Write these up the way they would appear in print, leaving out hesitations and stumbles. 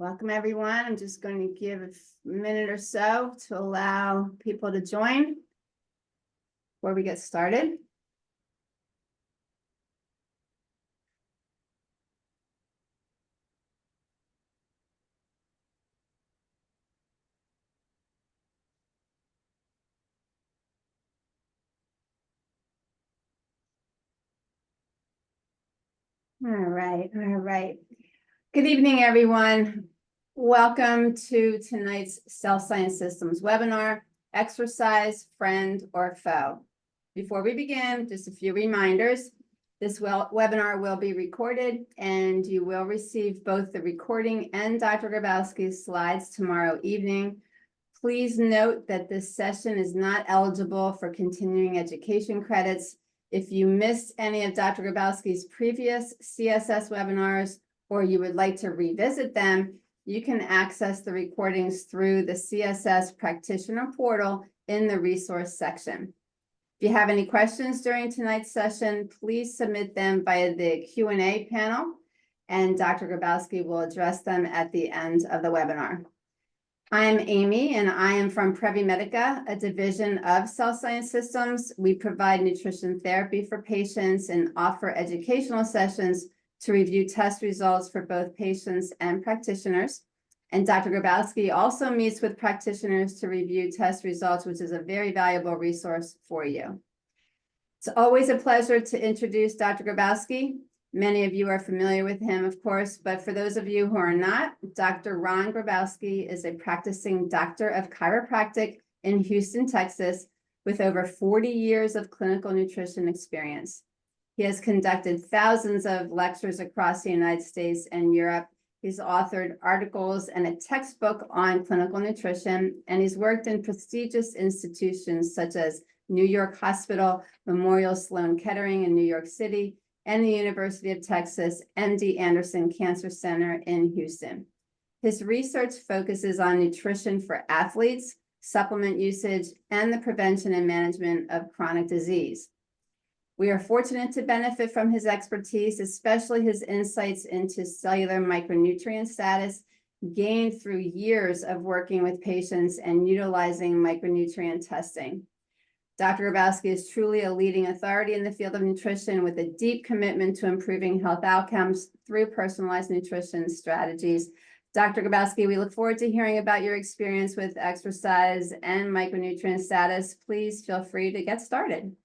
Welcome, everyone. I'm just going to give a minute or so to allow people to join before we get started. All right. Good evening, everyone. Welcome to tonight's Cell Science Systems webinar, Exercise, Friend or Foe. Before we begin, just a few reminders. This webinar will be recorded and you will receive both the recording and Dr. Grabowski's slides tomorrow evening. Please note that this session is not eligible for continuing education credits. If you missed any of Dr. Grabowski's previous CSS webinars or you would like to revisit them, you can access the recordings through the CSS practitioner portal in the resource section. If you have any questions during tonight's session, please submit them via the Q&A panel, and Dr. Grabowski will address them at the end of the webinar. I'm Amy, and I am from Previmedica, a division of Cell Science Systems. We provide nutrition therapy for patients and offer educational sessions to review test results for both patients and practitioners. And Dr. Grabowski also meets with practitioners to review test results, which is a very valuable resource for you. It's always a pleasure to introduce Dr. Grabowski. Many of you are familiar with him, of course, but for those of you who are not, Dr. Ron Grabowski is a practicing doctor of chiropractic in Houston, Texas, with over 40 years of clinical nutrition experience. He has conducted thousands of lectures across the United States and Europe. He's authored articles and a textbook on clinical nutrition, and he's worked in prestigious institutions such as New York Hospital, Memorial Sloan Kettering in New York City, and the University of Texas MD Anderson Cancer Center in Houston. His research focuses on nutrition for athletes, supplement usage, and the prevention and management of chronic disease. We are fortunate to benefit from his expertise, especially his insights into cellular micronutrient status gained through years of working with patients and utilizing micronutrient testing. Dr. Grabowski is truly a leading authority in the field of nutrition with a deep commitment to improving health outcomes through personalized nutrition strategies. Dr. Grabowski, we look forward to hearing about your experience with exercise and micronutrient status. Please feel free to get started.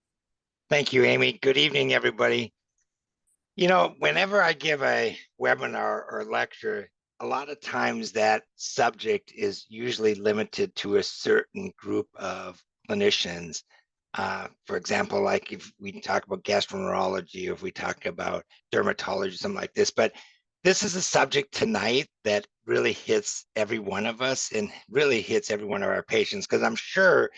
Thank you, Amy. Good evening, everybody. You know, whenever I give a webinar or lecture, a lot of times that subject is usually limited to a certain group of clinicians. For example, like if we talk about gastroenterology, or if we talk about dermatology, something like this. But this is a subject tonight that really hits every one of us and really hits every one of our patients, because I'm sure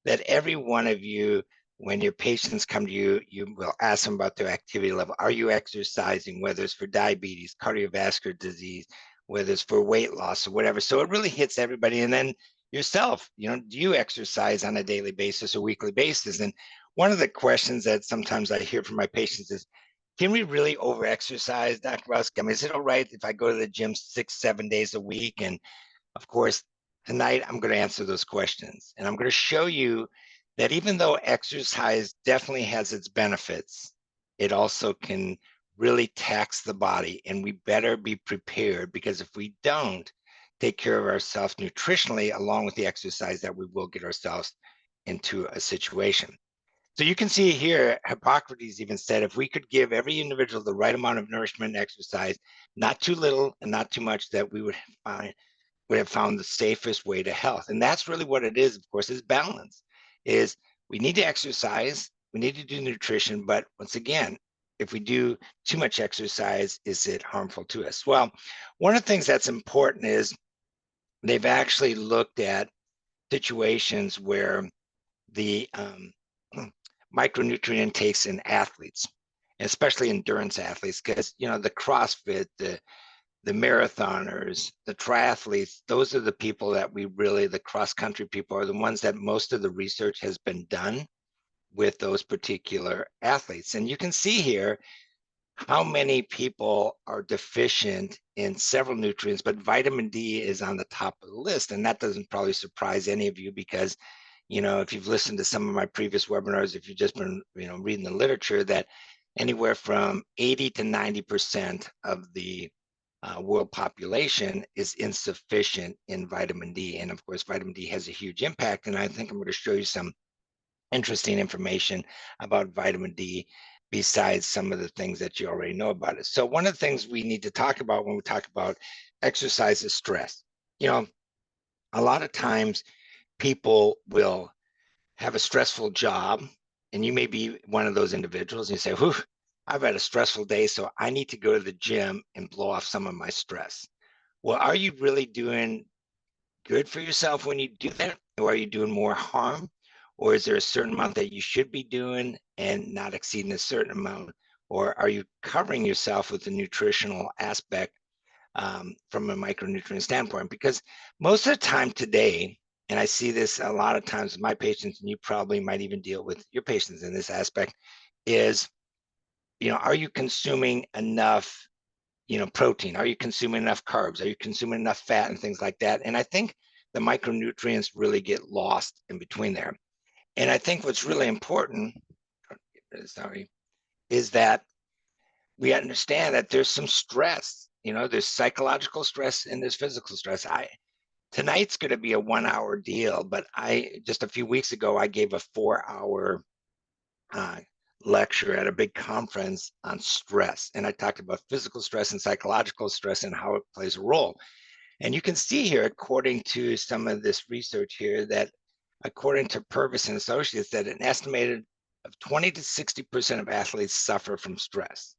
that every one of you, when your patients come to you, you will ask them about their activity level. Are you exercising, whether it's for diabetes, cardiovascular disease, whether it's for weight loss or whatever. So it really hits everybody. And then yourself, you know, do you exercise on a daily basis or weekly basis? And one of the questions that sometimes I hear from my patients is, can we really over-exercise, Dr. Grabowski? I mean, is it all right if I go to the gym 6-7 days a week? And of course, tonight I'm going to answer those questions. And I'm going to show you that even though exercise definitely has its benefits, it also can really tax the body, and we better be prepared, because if we don't take care of ourselves nutritionally along with the exercise, that we will get ourselves into a situation. So you can see here, Hippocrates even said, if we could give every individual the right amount of nourishment and exercise, not too little and not too much, that we would have found the safest way to health. And that's really what it is, of course, is balance. Is we need to exercise, we need to do nutrition, but once again, if we do too much exercise, is it harmful to us? Well, one of the things that's important is they've actually looked at situations where the micronutrient intakes in athletes, especially endurance athletes, because, you know, the CrossFit, the marathoners, the triathletes, those are the people that we really, the cross-country people are the ones that most of the research has been done with those particular athletes. And you can see here how many people are deficient in several nutrients, but vitamin D is on the top of the list. And that doesn't probably surprise any of you because, if you've listened to some of my previous webinars, if you've just been, reading the literature, that anywhere from 80 to 90% of the world population is insufficient in vitamin D. And of course, vitamin D has a huge impact. And I think I'm going to show you some interesting information about vitamin D besides some of the things that you already know about it. So one of the things we need to talk about when we talk about exercise is stress. A lot of times people will have a stressful job, and you may be one of those individuals, and you say, whew, I've had a stressful day, so I need to go to the gym and blow off some of my stress. Well, are you really doing good for yourself when you do that? Or are you doing more harm? Or is there a certain amount that you should be doing and not exceeding a certain amount? Or are you covering yourself with the nutritional aspect from a micronutrient standpoint? Because most of the time today, and I see this a lot of times with my patients, and you probably might even deal with your patients in this aspect, is, are you consuming enough protein? Are you consuming enough carbs? Are you consuming enough fat and things like that? And I think the micronutrients really get lost in between there. And I think what's really important, sorry, is that we understand that there's some stress. There's psychological stress and there's physical stress. Tonight's going to be a 1 hour deal, but just a few weeks ago I gave a 4 hour lecture at a big conference on stress, and I talked about physical stress and psychological stress and how it plays a role. And you can see here, according to some of this research here, that according to Purvis and Associates, that an estimated of 20 to 60% of athletes suffer from stress.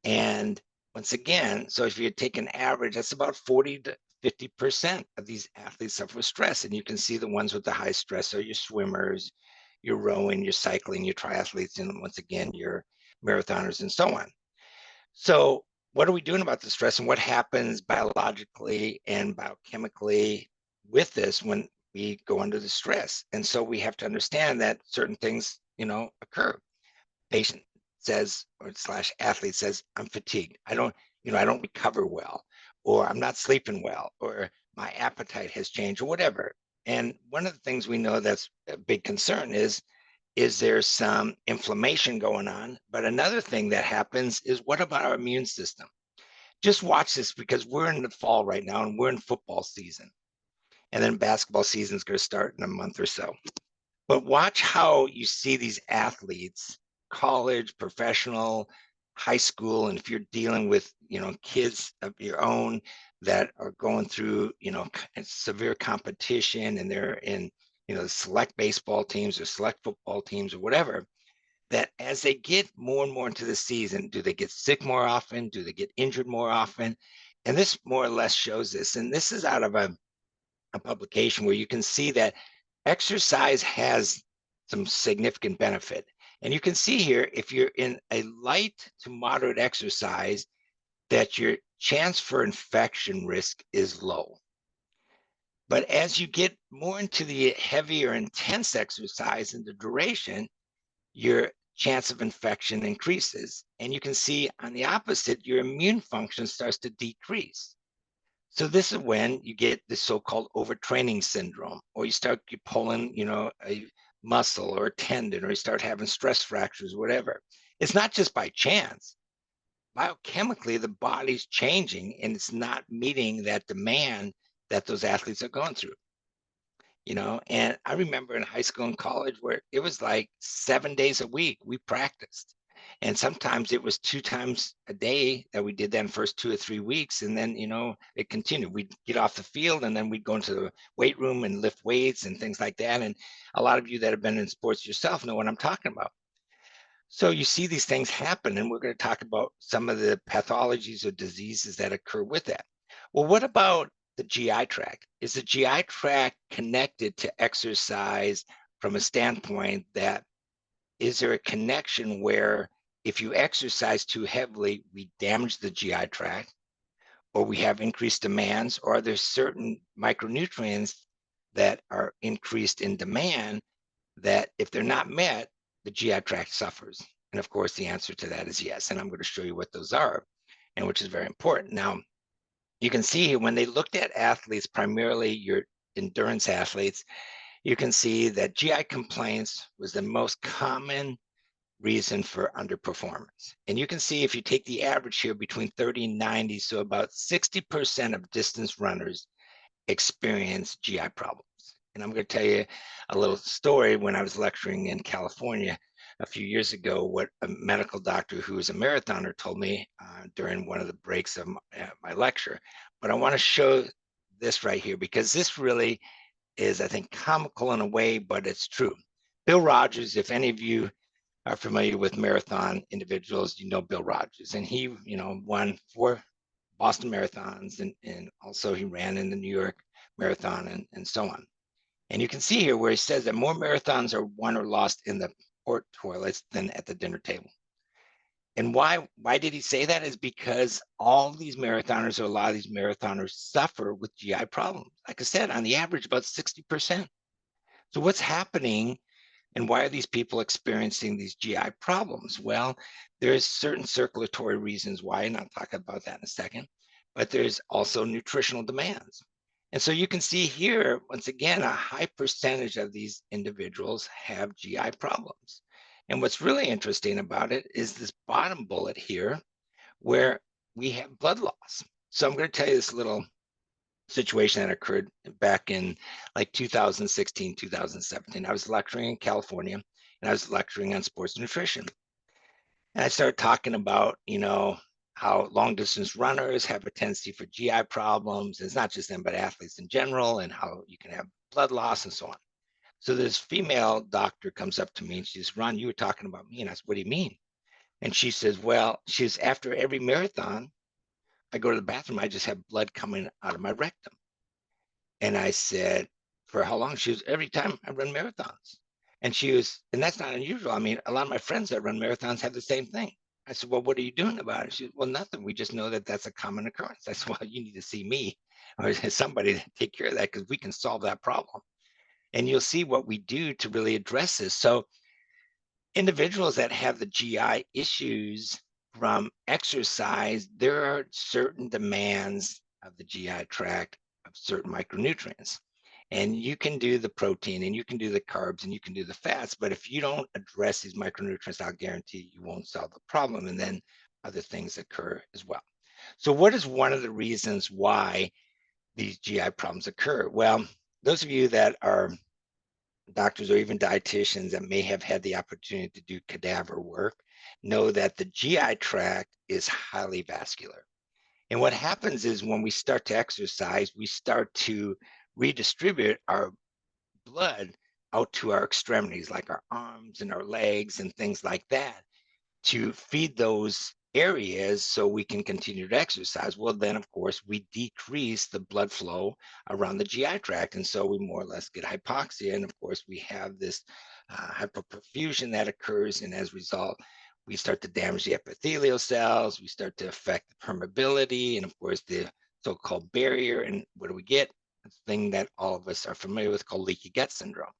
And once again, so if you take an average, that's about 40 to 50% of these athletes suffer with stress. And you can see the ones with the high stress are your swimmers, your rowing, your cycling, your triathletes, and once again, your marathoners and so on. So what are we doing about the stress, and what happens biologically and biochemically with this when we go under the stress? And so we have to understand that certain things, occur. Patient says, or slash athlete says, I'm fatigued. I don't recover well, or I'm not sleeping well, or my appetite has changed, or whatever. And one of the things we know that's a big concern is there some inflammation going on? But another thing that happens is, what about our immune system? Just watch this, because we're in the fall right now and we're in football season. And then basketball season is going to start in a month or so. But watch how you see these athletes, college, professional, high school, and if you're dealing with, kids of your own that are going through, severe competition, and they're in, select baseball teams or select football teams or whatever, that as they get more and more into the season, do they get sick more often? Do they get injured more often? And this more or less shows this. And this is out of a publication where you can see that exercise has some significant benefit. And you can see here, if you're in a light to moderate exercise, that your chance for infection risk is low. But as you get more into the heavier, intense exercise and the duration, your chance of infection increases. And you can see on the opposite, your immune function starts to decrease. So this is when you get the so-called overtraining syndrome, or you start pulling, a muscle or a tendon, or you start having stress fractures, whatever. It's not just by chance. Biochemically, the body's changing and it's not meeting that demand that those athletes are going through. And I remember in high school and college where it was like 7 days a week we practiced. And sometimes it was 2 times a day that we did that in the first 2 or 3 weeks. And then, it continued. We'd get off the field and then we'd go into the weight room and lift weights and things like that. And a lot of you that have been in sports yourself know what I'm talking about. So you see these things happen, and we're going to talk about some of the pathologies or diseases that occur with that. Well, what about the GI tract? Is the GI tract connected to exercise from a standpoint that, is there a connection where if you exercise too heavily, we damage the GI tract, or we have increased demands, or are there certain micronutrients that are increased in demand that if they're not met, the GI tract suffers? And of course, the answer to that is yes. And I'm going to show you what those are, and which is very important. Now, you can see here when they looked at athletes, primarily your endurance athletes, you can see that GI complaints was the most common reason for underperformance. And you can see if you take the average here between 30 and 90, so about 60% of distance runners experience GI problems. And I'm going to tell you a little story. When I was lecturing in California a few years ago, what a medical doctor who was a marathoner told me during one of the breaks of my lecture. But I want to show this right here because this really is, I think, comical in a way, but it's true. Bill Rogers, if any of you are familiar with marathon individuals, you know Bill Rogers, and he, won 4 Boston marathons, and also he ran in the New York Marathon and so on. And you can see here where he says that more marathons are won or lost in the port toilets than at the dinner table. And why did he say that? Is because all these marathoners, or a lot of these marathoners, suffer with GI problems. Like I said, on the average, about 60%. So what's happening, and why are these people experiencing these GI problems? Well, there's certain circulatory reasons why, and I'll talk about that in a second, but there's also nutritional demands. And so you can see here, once again, a high percentage of these individuals have GI problems. And what's really interesting about it is this bottom bullet here, where we have blood loss. So I'm going to tell you this little situation that occurred back in like 2016, 2017. I was lecturing in California, and I was lecturing on sports nutrition. And I started talking about, how long distance runners have a tendency for GI problems. It's not just them, but athletes in general, and how you can have blood loss and so on. So this female doctor comes up to me and she says, "Ron, you were talking about me." And I said, "What do you mean?" And she says, "Well," after every marathon, I go to the bathroom, I just have blood coming out of my rectum. And I said, "For how long?" She was, "Every time I run marathons." And that's not unusual. I mean, a lot of my friends that run marathons have the same thing. I said, "Well, what are you doing about it?" She said, "Well, nothing. We just know that that's a common occurrence." I said, "Well, you need to see me or somebody to take care of that, because we can solve that problem." And you'll see what we do to really address this. So individuals that have the GI issues from exercise, there are certain demands of the GI tract of certain micronutrients. And you can do the protein, and you can do the carbs, and you can do the fats. But if you don't address these micronutrients, I'll guarantee you won't solve the problem. And then other things occur as well. So, what is one of the reasons why these GI problems occur? Well, those of you that are doctors or even dietitians that may have had the opportunity to do cadaver work know that the GI tract is highly vascular. And what happens is when we start to exercise, we start to redistribute our blood out to our extremities, like our arms and our legs and things like that, to feed those areas so we can continue to exercise. Well, then, of course, we decrease the blood flow around the GI tract. And so we more or less get hypoxia. And of course, we have this hypoperfusion that occurs. And as a result, we start to damage the epithelial cells. We start to affect the permeability and, of course, the so-called barrier. And what do we get? A thing that all of us are familiar with called leaky gut syndrome.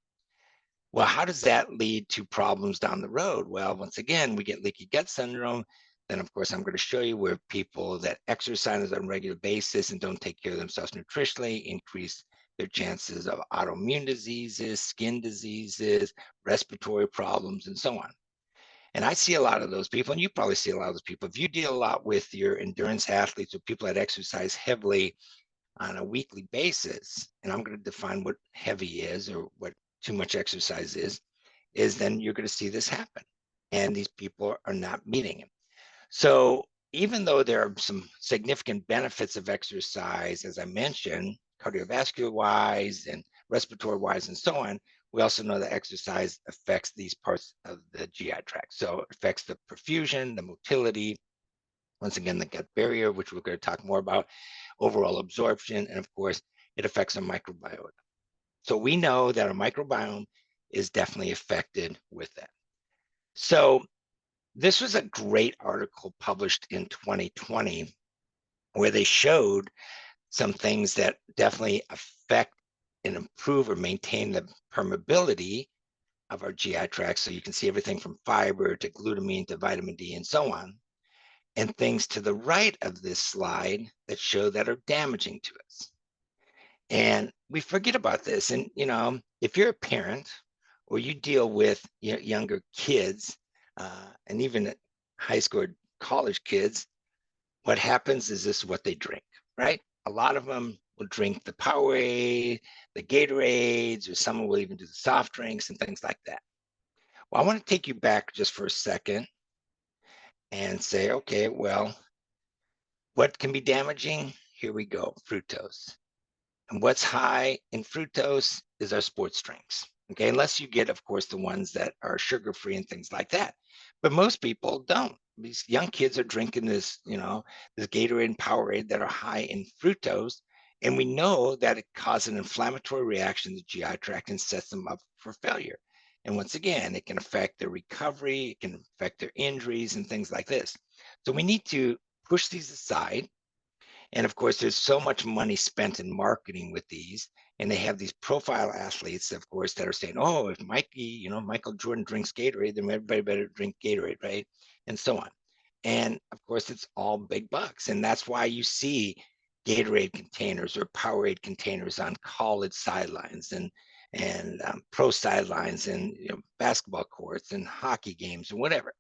Well, how does that lead to problems down the road? Well, once again, we get leaky gut syndrome. Then, of course, I'm going to show you where people that exercise on a regular basis and don't take care of themselves nutritionally increase their chances of autoimmune diseases, skin diseases, respiratory problems, and so on. And I see a lot of those people, and you probably see a lot of those people. If you deal a lot with your endurance athletes or people that exercise heavily on a weekly basis, and I'm going to define what heavy is or what too much exercise is then you're going to see this happen. And these people are not meeting it. So even though there are some significant benefits of exercise, as I mentioned, cardiovascular wise and respiratory wise and so on, we also know that exercise affects these parts of the GI tract. So it affects the perfusion, the motility, once again, the gut barrier, which we're going to talk more about, overall absorption, and of course, it affects our microbiota. So we know that our microbiome is definitely affected with that. So this was a great article published in 2020 where they showed some things that definitely affect and improve or maintain the permeability of our GI tract. So you can see everything from fiber to glutamine to vitamin D and so on, and things to the right of this slide that show that are damaging to us. And we forget about this. And, if you're a parent or you deal with younger kids and even high school or college kids, what happens is this is what they drink, right? A lot of them will drink the Powerade, the Gatorades, or some will even do the soft drinks and things like that. Well, I want to take you back just for a second and say, okay, well, what can be damaging? Here we go, fructose. And what's high in fructose is our sports drinks. Okay, unless you get, of course, the ones that are sugar free and things like that. But most people don't. These young kids are drinking this Gatorade and Powerade that are high in fructose. And we know that it causes an inflammatory reaction in the GI tract and sets them up for failure. And once again, it can affect their recovery, it can affect their injuries and things like this. So we need to push these aside, and of course, there's so much money spent in marketing with these. And they have these profile athletes, of course, that are saying, oh, if Michael Jordan drinks Gatorade, then everybody better drink Gatorade, right? And so on. And of course, it's all big bucks. And that's why you see Gatorade containers or Powerade containers on college sidelines and pro sidelines and basketball courts and hockey games and whatever.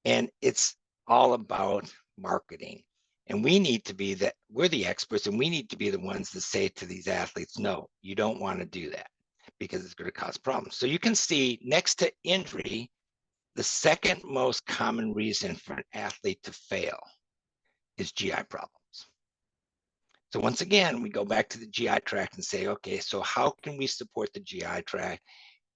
And it's all about marketing. And we need to be that we're the experts, and we need to be the ones that say to these athletes, no, you don't want to do that because it's going to cause problems. So you can see next to injury, the second most common reason for an athlete to fail is GI problems. So once again, we go back to the GI tract and say, okay, so how can we support the GI tract?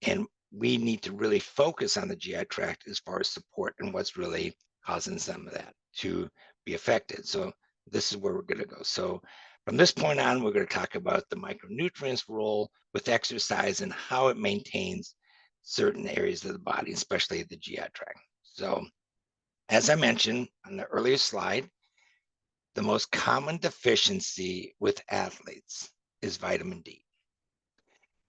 And we need to really focus on the GI tract as far as support and what's really causing some of that to be affected. So this is where we're going to go. So from this point on, we're going to talk about the micronutrients role with exercise and how it maintains certain areas of the body, especially the GI tract. So as I mentioned on the earlier slide, the most common deficiency with athletes is vitamin D,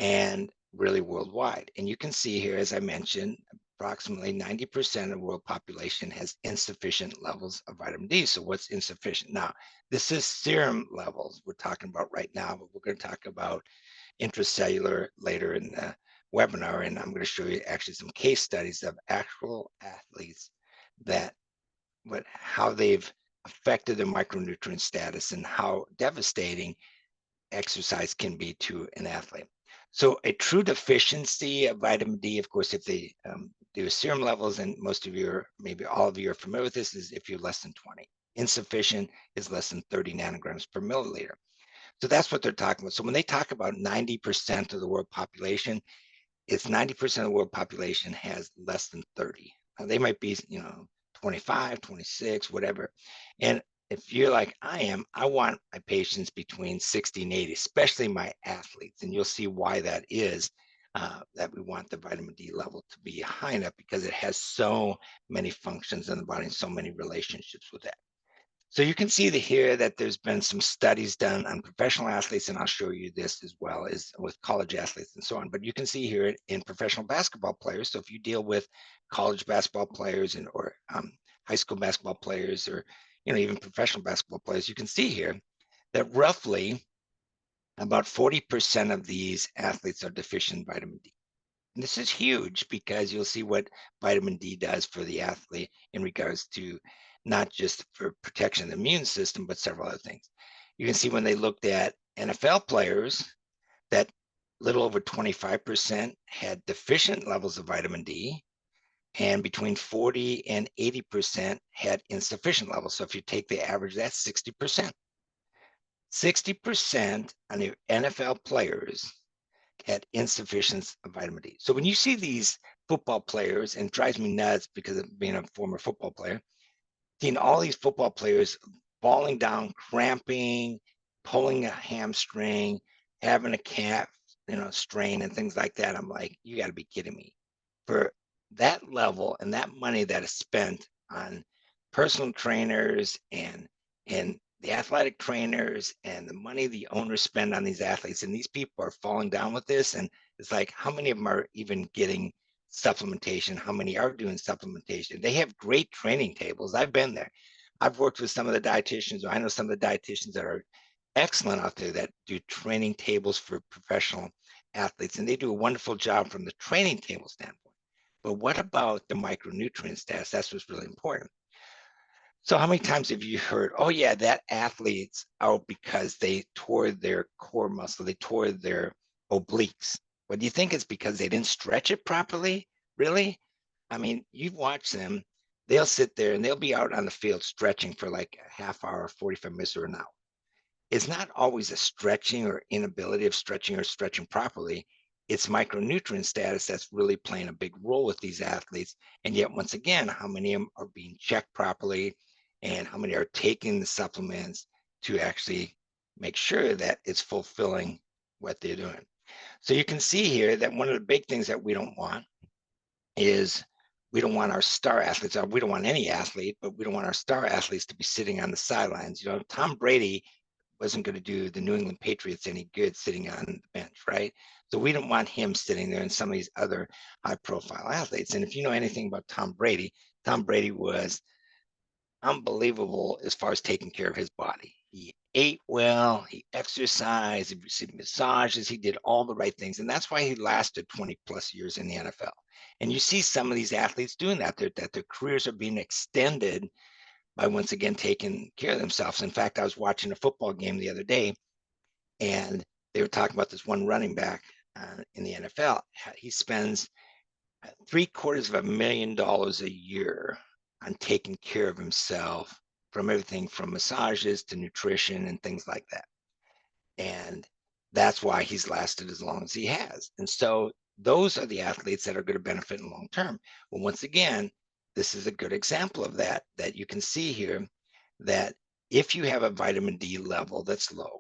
and really worldwide. And you can see here, as I mentioned, approximately 90% of the world population has insufficient levels of vitamin D. So what's insufficient? Now, this is serum levels we're talking about right now, but we're going to talk about intracellular later in the webinar. And I'm going to show you actually some case studies of actual athletes how they've affected their micronutrient status and how devastating exercise can be to an athlete. So a true deficiency of vitamin D, of course, if they do serum levels, and most of you, maybe all of you are familiar with this, is if you're less than 20. Insufficient is less than 30 nanograms per milliliter. So that's what they're talking about. So when they talk about 90% of the world population, it's 90% of the world population has less than 30. Now, they might be, 25, 26, whatever. And if you're like I am, I want my patients between 60 and 80, especially my athletes. And you'll see why that is, that we want the vitamin D level to be high enough because it has so many functions in the body and so many relationships with that. So you can see here that there's been some studies done on professional athletes, and I'll show you this as well as with college athletes and so on. But you can see here in professional basketball players. So if you deal with college basketball players or high school basketball players, or even professional basketball players, you can see here that roughly about 40% of these athletes are deficient in vitamin D. And this is huge because you'll see what vitamin D does for the athlete in regards to not just for protection of the immune system, but several other things. You can see when they looked at NFL players that little over 25% had deficient levels of vitamin D, and between 40 and 80% had insufficient levels. So if you take the average, that's 60%. 60% on the NFL players had insufficiency of vitamin D. So when you see these football players, and it drives me nuts because of being a former football player, seeing all these football players falling down, cramping, pulling a hamstring, having a calf, strain and things like that. I'm like, you got to be kidding me. For that level and that money that is spent on personal trainers and the athletic trainers and the money the owners spend on these athletes, and these people are falling down with this. And it's like, how many of them are even getting supplementation? How many are doing supplementation? They have great training tables. I've been there. I've worked with some of the dietitians, or I know some of the dietitians that are excellent out there that do training tables for professional athletes, and they do a wonderful job from the training table standpoint. But what about the micronutrient status? That's what's really important. So how many times have you heard, oh yeah, that athlete's out because they tore their core muscle, they tore their obliques. Well, do you think it's because they didn't stretch it properly? Really? I mean, you've watched them, they'll sit there and they'll be out on the field stretching for like a half hour, 45 minutes or an hour. It's not always a stretching or inability of stretching or stretching properly. It's micronutrient status that's really playing a big role with these athletes. And yet, once again, how many of them are being checked properly and how many are taking the supplements to actually make sure that it's fulfilling what they're doing? So you can see here that one of the big things that we don't want is we don't want our star athletes, or we don't want any athlete, but we don't want our star athletes to be sitting on the sidelines. You know, Tom Brady wasn't going to do the New England Patriots any good sitting on the bench, right? So we don't want him sitting there and some of these other high profile athletes. And if you know anything about Tom Brady was unbelievable as far as taking care of his body. He ate well, he exercised, he received massages, he did all the right things. And that's why he lasted 20 plus years in the NFL. And you see some of these athletes doing that, that their careers are being extended by once again taking care of themselves. In fact, I was watching a football game the other day, and they were talking about this one running back in the NFL. He spends $750,000 a year on taking care of himself, from everything from massages to nutrition and things like that. And that's why he's lasted as long as he has. And so those are the athletes that are going to benefit in long term. Well, once again, this is a good example of that, that you can see here that if you have a vitamin D level that's low,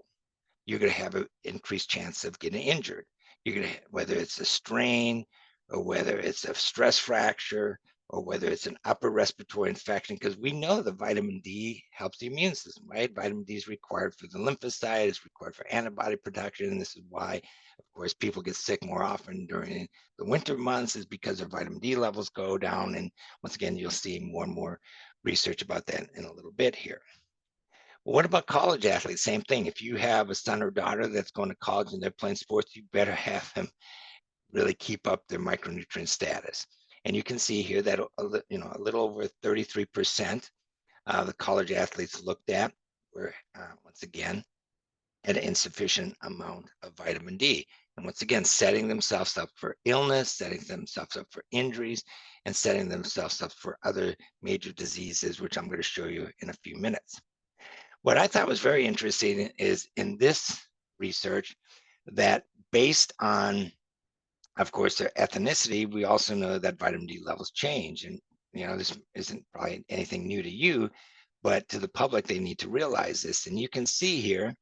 you're going to have an increased chance of getting injured. You're going to, whether it's a strain or whether it's a stress fracture or whether it's an upper respiratory infection, because we know the vitamin D helps the immune system, right? Vitamin D is required for the lymphocyte, it's required for antibody production. And this is why, of course, people get sick more often during the winter months, is because their vitamin D levels go down. And once again, you'll see more and more research about that in a little bit here. What about college athletes? Same thing. If you have a son or daughter that's going to college and they're playing sports, you better have them really keep up their micronutrient status. And you can see here that a little over 33% of the college athletes looked at were once again had an insufficient amount of vitamin D. And once again, setting themselves up for illness, setting themselves up for injuries, and setting themselves up for other major diseases, which I'm going to show you in a few minutes. What I thought was very interesting is in this research that based on, of course, their ethnicity, we also know that vitamin D levels change. And, this isn't probably anything new to you, but to the public, they need to realize this. And you can see here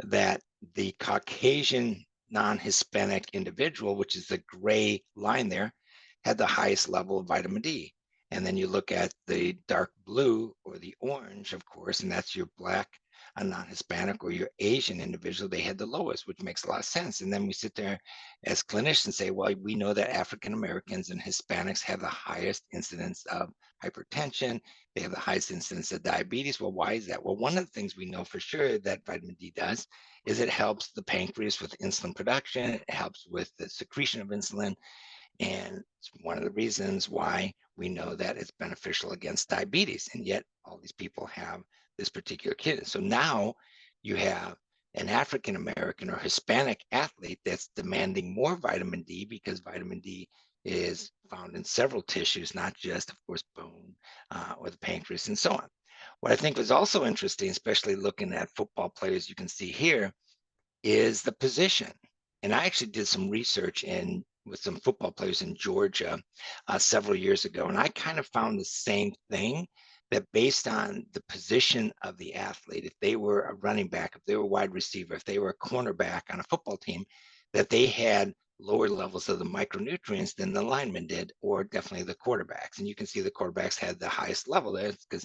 that the Caucasian non-Hispanic individual, which is the gray line there, had the highest level of vitamin D. And then you look at the dark blue or the orange, of course, and that's your Black, a non-Hispanic, or your Asian individual, they had the lowest, which makes a lot of sense. And then we sit there as clinicians and say, well, we know that African Americans and Hispanics have the highest incidence of hypertension. They have the highest incidence of diabetes. Well, why is that? Well, one of the things we know for sure that vitamin D does is it helps the pancreas with insulin production. It helps with the secretion of insulin. And it's one of the reasons why we know that it's beneficial against diabetes. And yet all these people have this particular kidney. So now you have an African American or Hispanic athlete that's demanding more vitamin D, because vitamin D is found in several tissues, not just, of course, bone or the pancreas and so on. What I think was also interesting, especially looking at football players, you can see here, is the position. And I actually did some research with some football players in Georgia several years ago, and I kind of found the same thing, that based on the position of the athlete, if they were a running back, if they were a wide receiver, if they were a cornerback on a football team, that they had lower levels of the micronutrients than the linemen did, or definitely the quarterbacks. And you can see the quarterbacks had the highest level there, because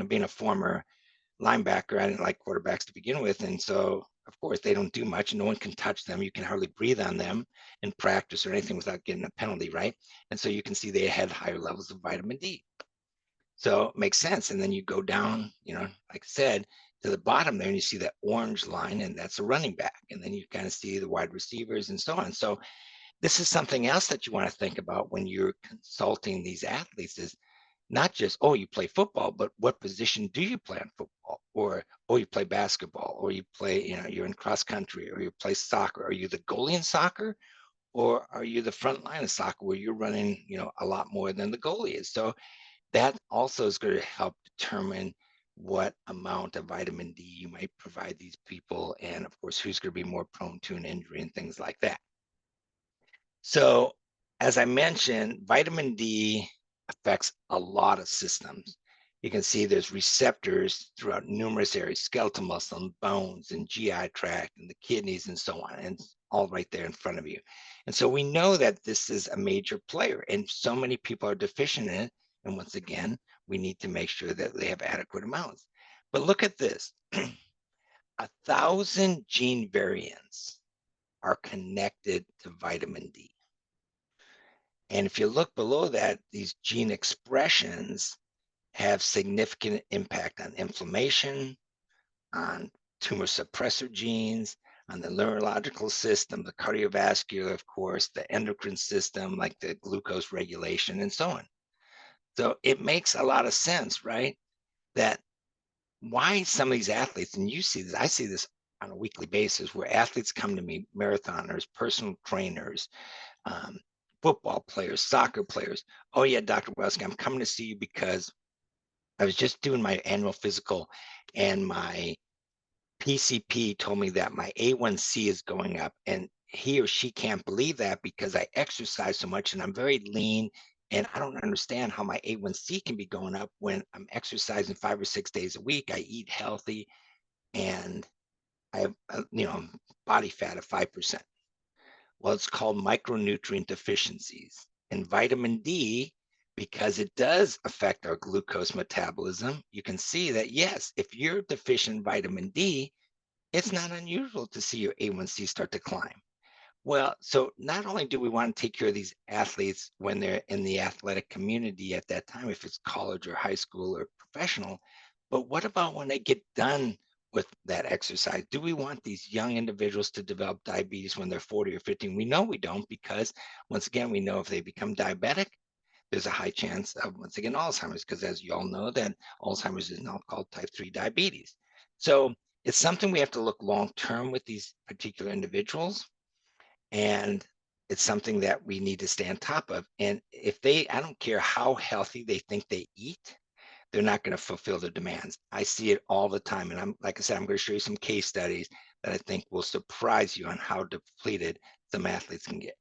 being a former linebacker. I didn't like quarterbacks to begin with. And so, of course, they don't do much. No one can touch them. You can hardly breathe on them in practice or anything without getting a penalty, right? And so you can see they had higher levels of vitamin D. So it makes sense. And then you go down, like I said, to the bottom there, and you see that orange line, and that's a running back. And then you kind of see the wide receivers and so on. So this is something else that you want to think about when you're consulting these athletes is not just, oh, you play football, but what position do you play on football? Or, oh, you play basketball, or you play, you're in cross country, or you play soccer. Are you the goalie in soccer? Or are you the front line of soccer where you're running, a lot more than the goalie is? So that also is going to help determine what amount of vitamin D you might provide these people. And of course, who's going to be more prone to an injury and things like that. So, as I mentioned, vitamin D affects a lot of systems. You can see there's receptors throughout numerous areas, skeletal muscle and bones and GI tract and the kidneys and so on, and it's all right there in front of you. And so we know that this is a major player and so many people are deficient in it. And once again, we need to make sure that they have adequate amounts. But look at this, 1,000 gene variants are connected to vitamin D. And if you look below that, these gene expressions have significant impact on inflammation, on tumor suppressor genes, on the neurological system, the cardiovascular, of course, the endocrine system, like the glucose regulation, and so on. So it makes a lot of sense, right? That why some of these athletes, and you see this, I see this on a weekly basis, where athletes come to me, marathoners, personal trainers, um, football players, soccer players. Oh yeah, Dr. Grabowski, I'm coming to see you because I was just doing my annual physical and my PCP told me that my A1C is going up, and he or she can't believe that because I exercise so much and I'm very lean, and I don't understand how my A1C can be going up when I'm exercising 5 or 6 days a week. I eat healthy and I have, body fat of 5%. Well, it's called micronutrient deficiencies. And vitamin D, because it does affect our glucose metabolism, you can see that, yes, if you're deficient in vitamin D, it's not unusual to see your A1C start to climb. Well, so not only do we want to take care of these athletes when they're in the athletic community at that time, if it's college or high school or professional, but what about when they get done with that exercise? Do we want these young individuals to develop diabetes when they're 40 or 50? We know we don't, because once again, we know if they become diabetic, there's a high chance of, once again, Alzheimer's, because as you all know, that Alzheimer's is now called type 3 diabetes. So it's something we have to look long term with these particular individuals. And it's something that we need to stay on top of. And if I don't care how healthy they think they eat, they're not going to fulfill the demands. I see it all the time. And like I said, I'm going to show you some case studies that I think will surprise you on how depleted some athletes can get.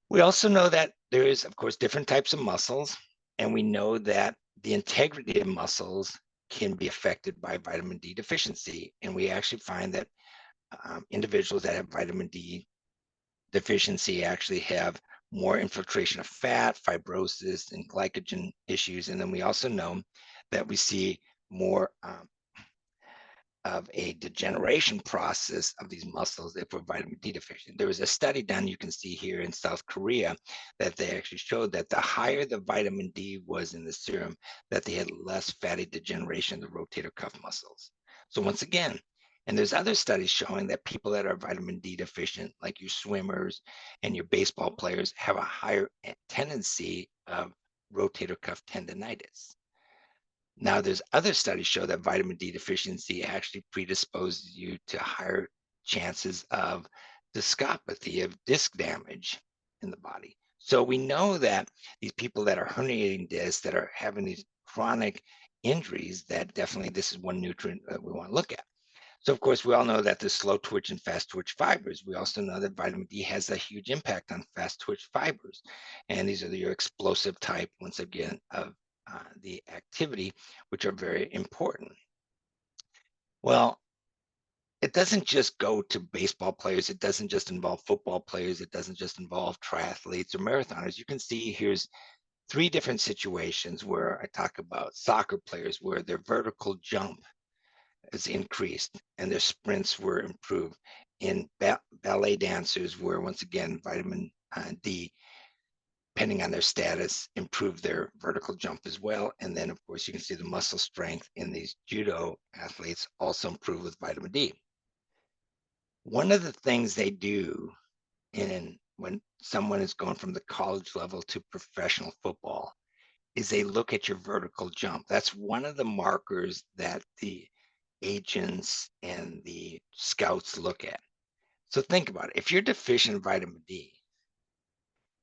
We also know that there is, of course, different types of muscles, and we know that the integrity of muscles can be affected by vitamin D deficiency. And we actually find that individuals that have vitamin D deficiency actually have more infiltration of fat, fibrosis, and glycogen issues. And then we also know that we see more of a degeneration process of these muscles if we're vitamin D deficient. There was a study done, you can see here in South Korea, that they actually showed that the higher the vitamin D was in the serum, that they had less fatty degeneration of the rotator cuff muscles. So once again, and there's other studies showing that people that are vitamin D deficient, like your swimmers and your baseball players, have a higher tendency of rotator cuff tendonitis. Now, there's other studies show that vitamin D deficiency actually predisposes you to higher chances of discopathy, of disc damage in the body. So we know that these people that are herniating discs, that are having these chronic injuries, that definitely this is one nutrient that we want to look at. So of course, we all know that there's slow twitch and fast twitch fibers. We also know that vitamin D has a huge impact on fast twitch fibers. And these are your explosive type, once again, of the activity, which are very important. Well, it doesn't just go to baseball players. It doesn't just involve football players. It doesn't just involve triathletes or marathoners. You can see here's 3 different situations where I talk about soccer players where their vertical jump is increased and their sprints were improved. In ballet dancers were, once again, vitamin D, depending on their status, improved their vertical jump as well. And then, of course, you can see the muscle strength in these judo athletes also improve with vitamin D. One of the things they do when someone is going from the college level to professional football is they look at your vertical jump. That's one of the markers that the agents and the scouts look at. So think about it. If you're deficient in vitamin D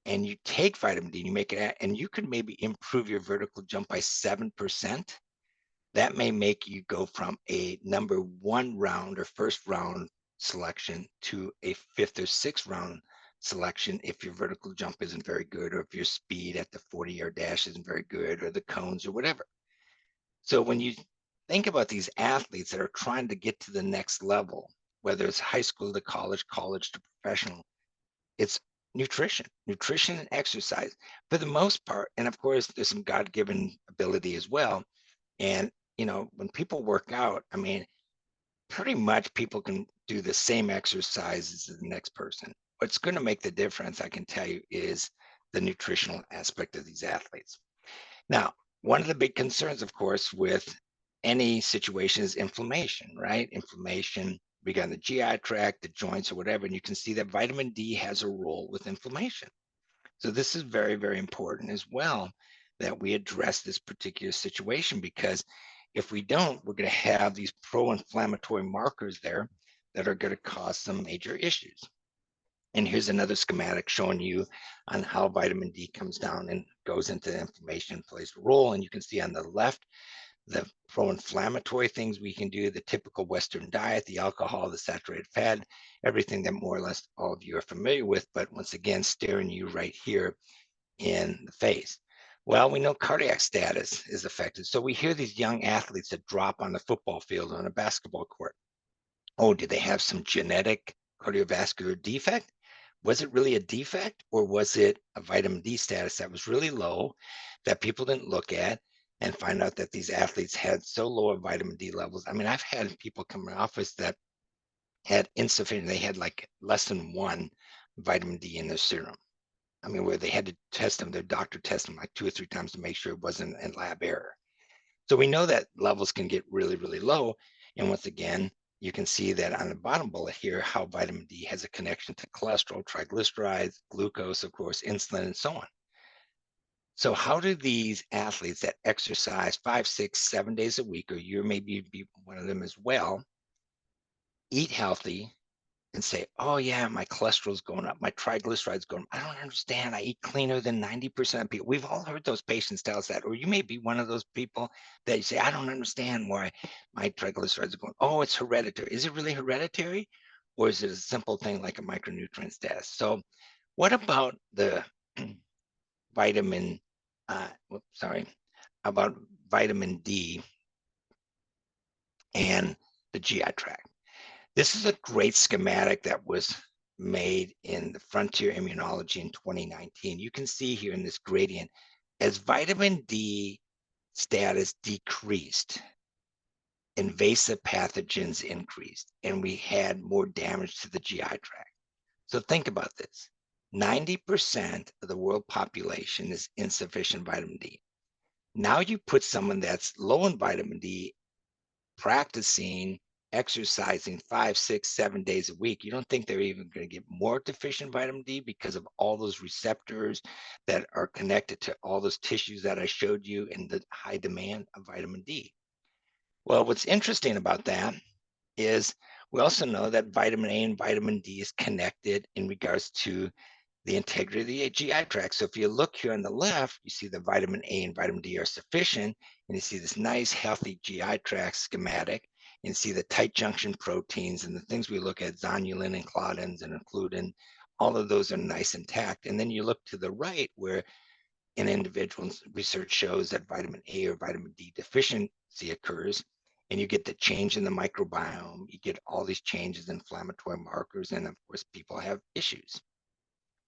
and you take vitamin D and you make it, and you could maybe improve your vertical jump by 7%, that may make you go from a number 1 round or first round selection to a 5th or 6th round selection if your vertical jump isn't very good, or if your speed at the 40-yard dash isn't very good, or the cones or whatever. So when you think about these athletes that are trying to get to the next level, whether it's high school to college, college to professional, it's nutrition and exercise for the most part. And of course, there's some God-given ability as well. And, when people work out, I mean, pretty much people can do the same exercises as the next person. What's going to make the difference, I can tell you, is the nutritional aspect of these athletes. Now, one of the big concerns, of course, with any situation is inflammation, right? Inflammation, we got the GI tract, the joints, or whatever. And you can see that vitamin D has a role with inflammation. So this is very, very important as well, that we address this particular situation, because if we don't, we're going to have these pro-inflammatory markers there that are going to cause some major issues. And here's another schematic showing you on how vitamin D comes down and goes into the inflammation, plays a role. And you can see on the left, the pro-inflammatory things we can do, the typical Western diet, the alcohol, the saturated fat, everything that more or less all of you are familiar with, but once again, staring you right here in the face. Well, we know cardiac status is affected. So we hear these young athletes that drop on the football field, on a basketball court. Oh, did they have some genetic cardiovascular defect? Was it really a defect, or was it a vitamin D status that was really low that people didn't look at and find out that these athletes had so low of vitamin D levels? I mean, I've had people come to my office that had insufficient, they had like less than 1 vitamin D in their serum. I mean, where they had to test them, their doctor tested them like 2 or 3 times to make sure it wasn't a lab error. So we know that levels can get really, really low. And once again, you can see that on the bottom bullet here, how vitamin D has a connection to cholesterol, triglycerides, glucose, of course, insulin, and so on. So how do these athletes that exercise 5, 6, 7 days a week, or you maybe be one of them as well, eat healthy and say, oh yeah, my cholesterol's going up, my triglycerides going up. I don't understand. I eat cleaner than 90% of people. We've all heard those patients tell us that. Or you may be one of those people that you say, I don't understand why my triglycerides are going. Oh, it's hereditary. Is it really hereditary? Or is it a simple thing like a micronutrient status? So what about the vitamin, about vitamin D and the GI tract? This is a great schematic that was made in the Frontier Immunology in 2019. You can see here in this gradient, as vitamin D status decreased, invasive pathogens increased, and we had more damage to the GI tract. So think about this. 90% of the world population is insufficient vitamin D. Now you put someone that's low in vitamin D practicing, exercising 5, 6, 7 days a week, you don't think they're even going to get more deficient vitamin D because of all those receptors that are connected to all those tissues that I showed you in the high demand of vitamin D? Well, what's interesting about that is we also know that vitamin A and vitamin D is connected in regards to the integrity of the GI tract. So if you look here on the left, you see the vitamin A and vitamin D are sufficient, and you see this nice healthy GI tract schematic, and you see the tight junction proteins and the things we look at, zonulin and claudins and includin, all of those are nice intact. And then you look to the right, where in individuals, research shows that vitamin A or vitamin D deficiency occurs, and you get the change in the microbiome, you get all these changes in inflammatory markers, and of course, people have issues.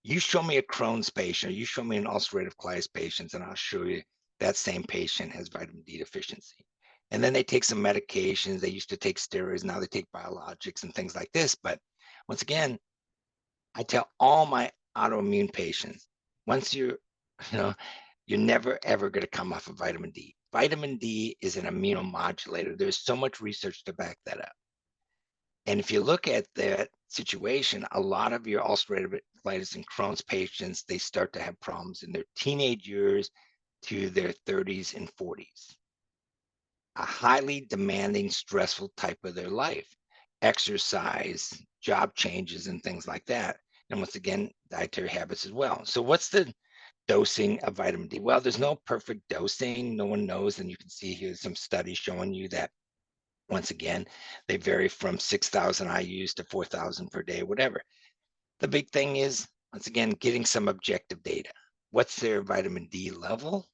You show me a Crohn's patient, you show me an ulcerative colitis patient, and I'll show you that same patient has vitamin D deficiency. And then they take some medications. They used to take steroids. Now they take biologics and things like this. But once again, I tell all my autoimmune patients, once you know, you're never ever going to come off of vitamin D. Vitamin D is an immunomodulator. There's so much research to back that up. And if you look at that situation, a lot of your ulcerative colitis and Crohn's patients, they start to have problems in their teenage years to their 30s and 40s. A highly demanding, stressful type of their life, exercise, job changes, and things like that. And once again, dietary habits as well. So, what's the dosing of vitamin D? Well, there's no perfect dosing. No one knows. And you can see here some studies showing you that, once again, they vary from 6,000 IUs to 4,000 per day, whatever. The big thing is, once again, getting some objective data. What's their vitamin D level?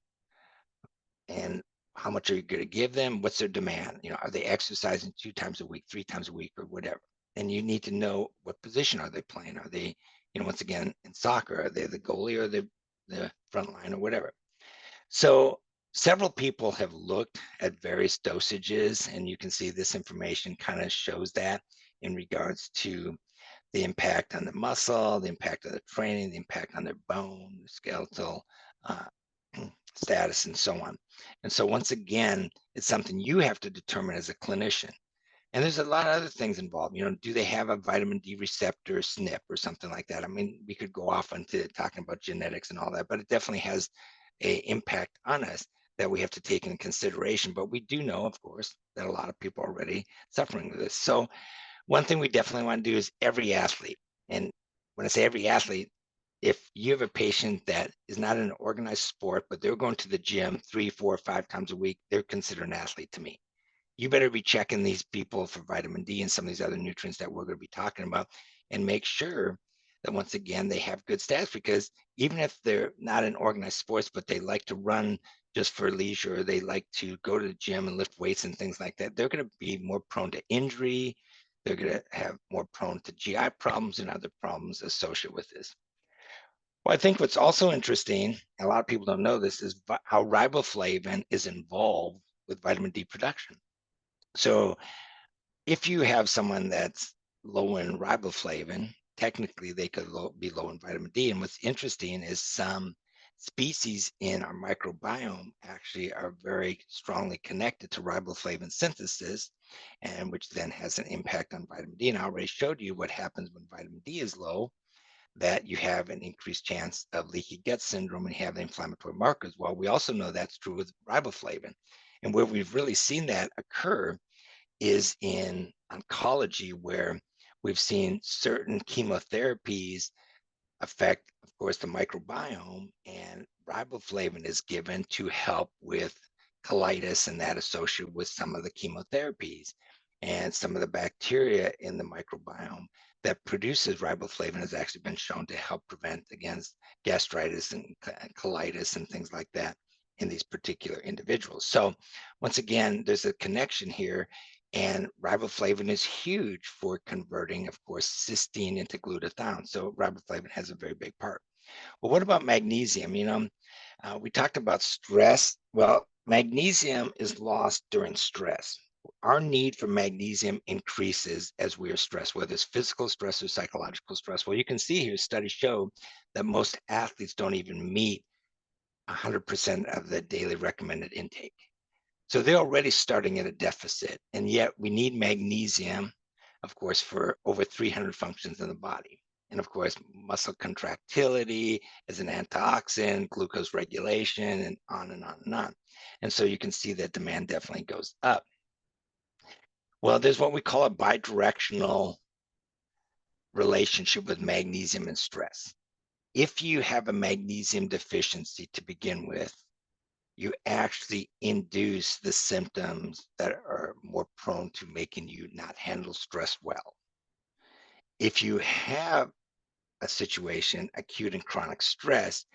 And how much are you going to give them? What's their demand? Are they exercising 2 times a week, 3 times a week, or whatever? And you need to know what position are they playing? Are they, once again, in soccer, are they the goalie or the front line or whatever? So several people have looked at various dosages, and you can see this information kind of shows that in regards to the impact on the muscle, the impact of the training, the impact on their bone, skeletal uh, status, and so on. And so once again, it's something you have to determine as a clinician. And there's a lot of other things involved. Do they have a vitamin D receptor SNP or something like that? I mean, we could go off into talking about genetics and all that, but it definitely has a impact on us that we have to take into consideration. But we do know, of course, that a lot of people are already suffering with this. So one thing we definitely want to do is every athlete. And when I say every athlete, if you have a patient that is not in an organized sport, but they're going to the gym 3, 4, 5 times a week, they're considered an athlete to me. You better be checking these people for vitamin D and some of these other nutrients that we're going to be talking about, and make sure that, once again, they have good stats, because even if they're not in organized sports, but they like to run just for leisure, or they like to go to the gym and lift weights and things like that, they're going to be more prone to injury. They're going to have more prone to GI problems and other problems associated with this. Well, I think what's also interesting, a lot of people don't know this, is how riboflavin is involved with vitamin D production. So if you have someone that's low in riboflavin, technically they could be low in vitamin D. And what's interesting is some species in our microbiome actually are very strongly connected to riboflavin synthesis, and which then has an impact on vitamin D. And I already showed you what happens when vitamin D is low, that you have an increased chance of leaky gut syndrome and have the inflammatory markers. Well, we also know that's true with riboflavin. And where we've really seen that occur is in oncology, where we've seen certain chemotherapies affect, of course, the microbiome, and riboflavin is given to help with colitis and that associated with some of the chemotherapies. And some of the bacteria in the microbiome that produces riboflavin has actually been shown to help prevent against gastritis and colitis and things like that in these particular individuals. So once again, there's a connection here, and riboflavin is huge for converting, of course, cysteine into glutathione. So riboflavin has a very big part. Well, what about magnesium? We talked about stress. Well, magnesium is lost during stress. Our need for magnesium increases as we are stressed, whether it's physical stress or psychological stress. Well, you can see here, studies show that most athletes don't even meet 100% of the daily recommended intake. So they're already starting at a deficit, and yet we need magnesium, of course, for over 300 functions in the body. And of course, muscle contractility as an antioxidant, glucose regulation, and on and on and on. And so you can see that demand definitely goes up. Well, there's what we call a bidirectional relationship with magnesium and stress. If you have a magnesium deficiency to begin with, you actually induce the symptoms that are more prone to making you not handle stress well. If you have a situation, acute and chronic stress,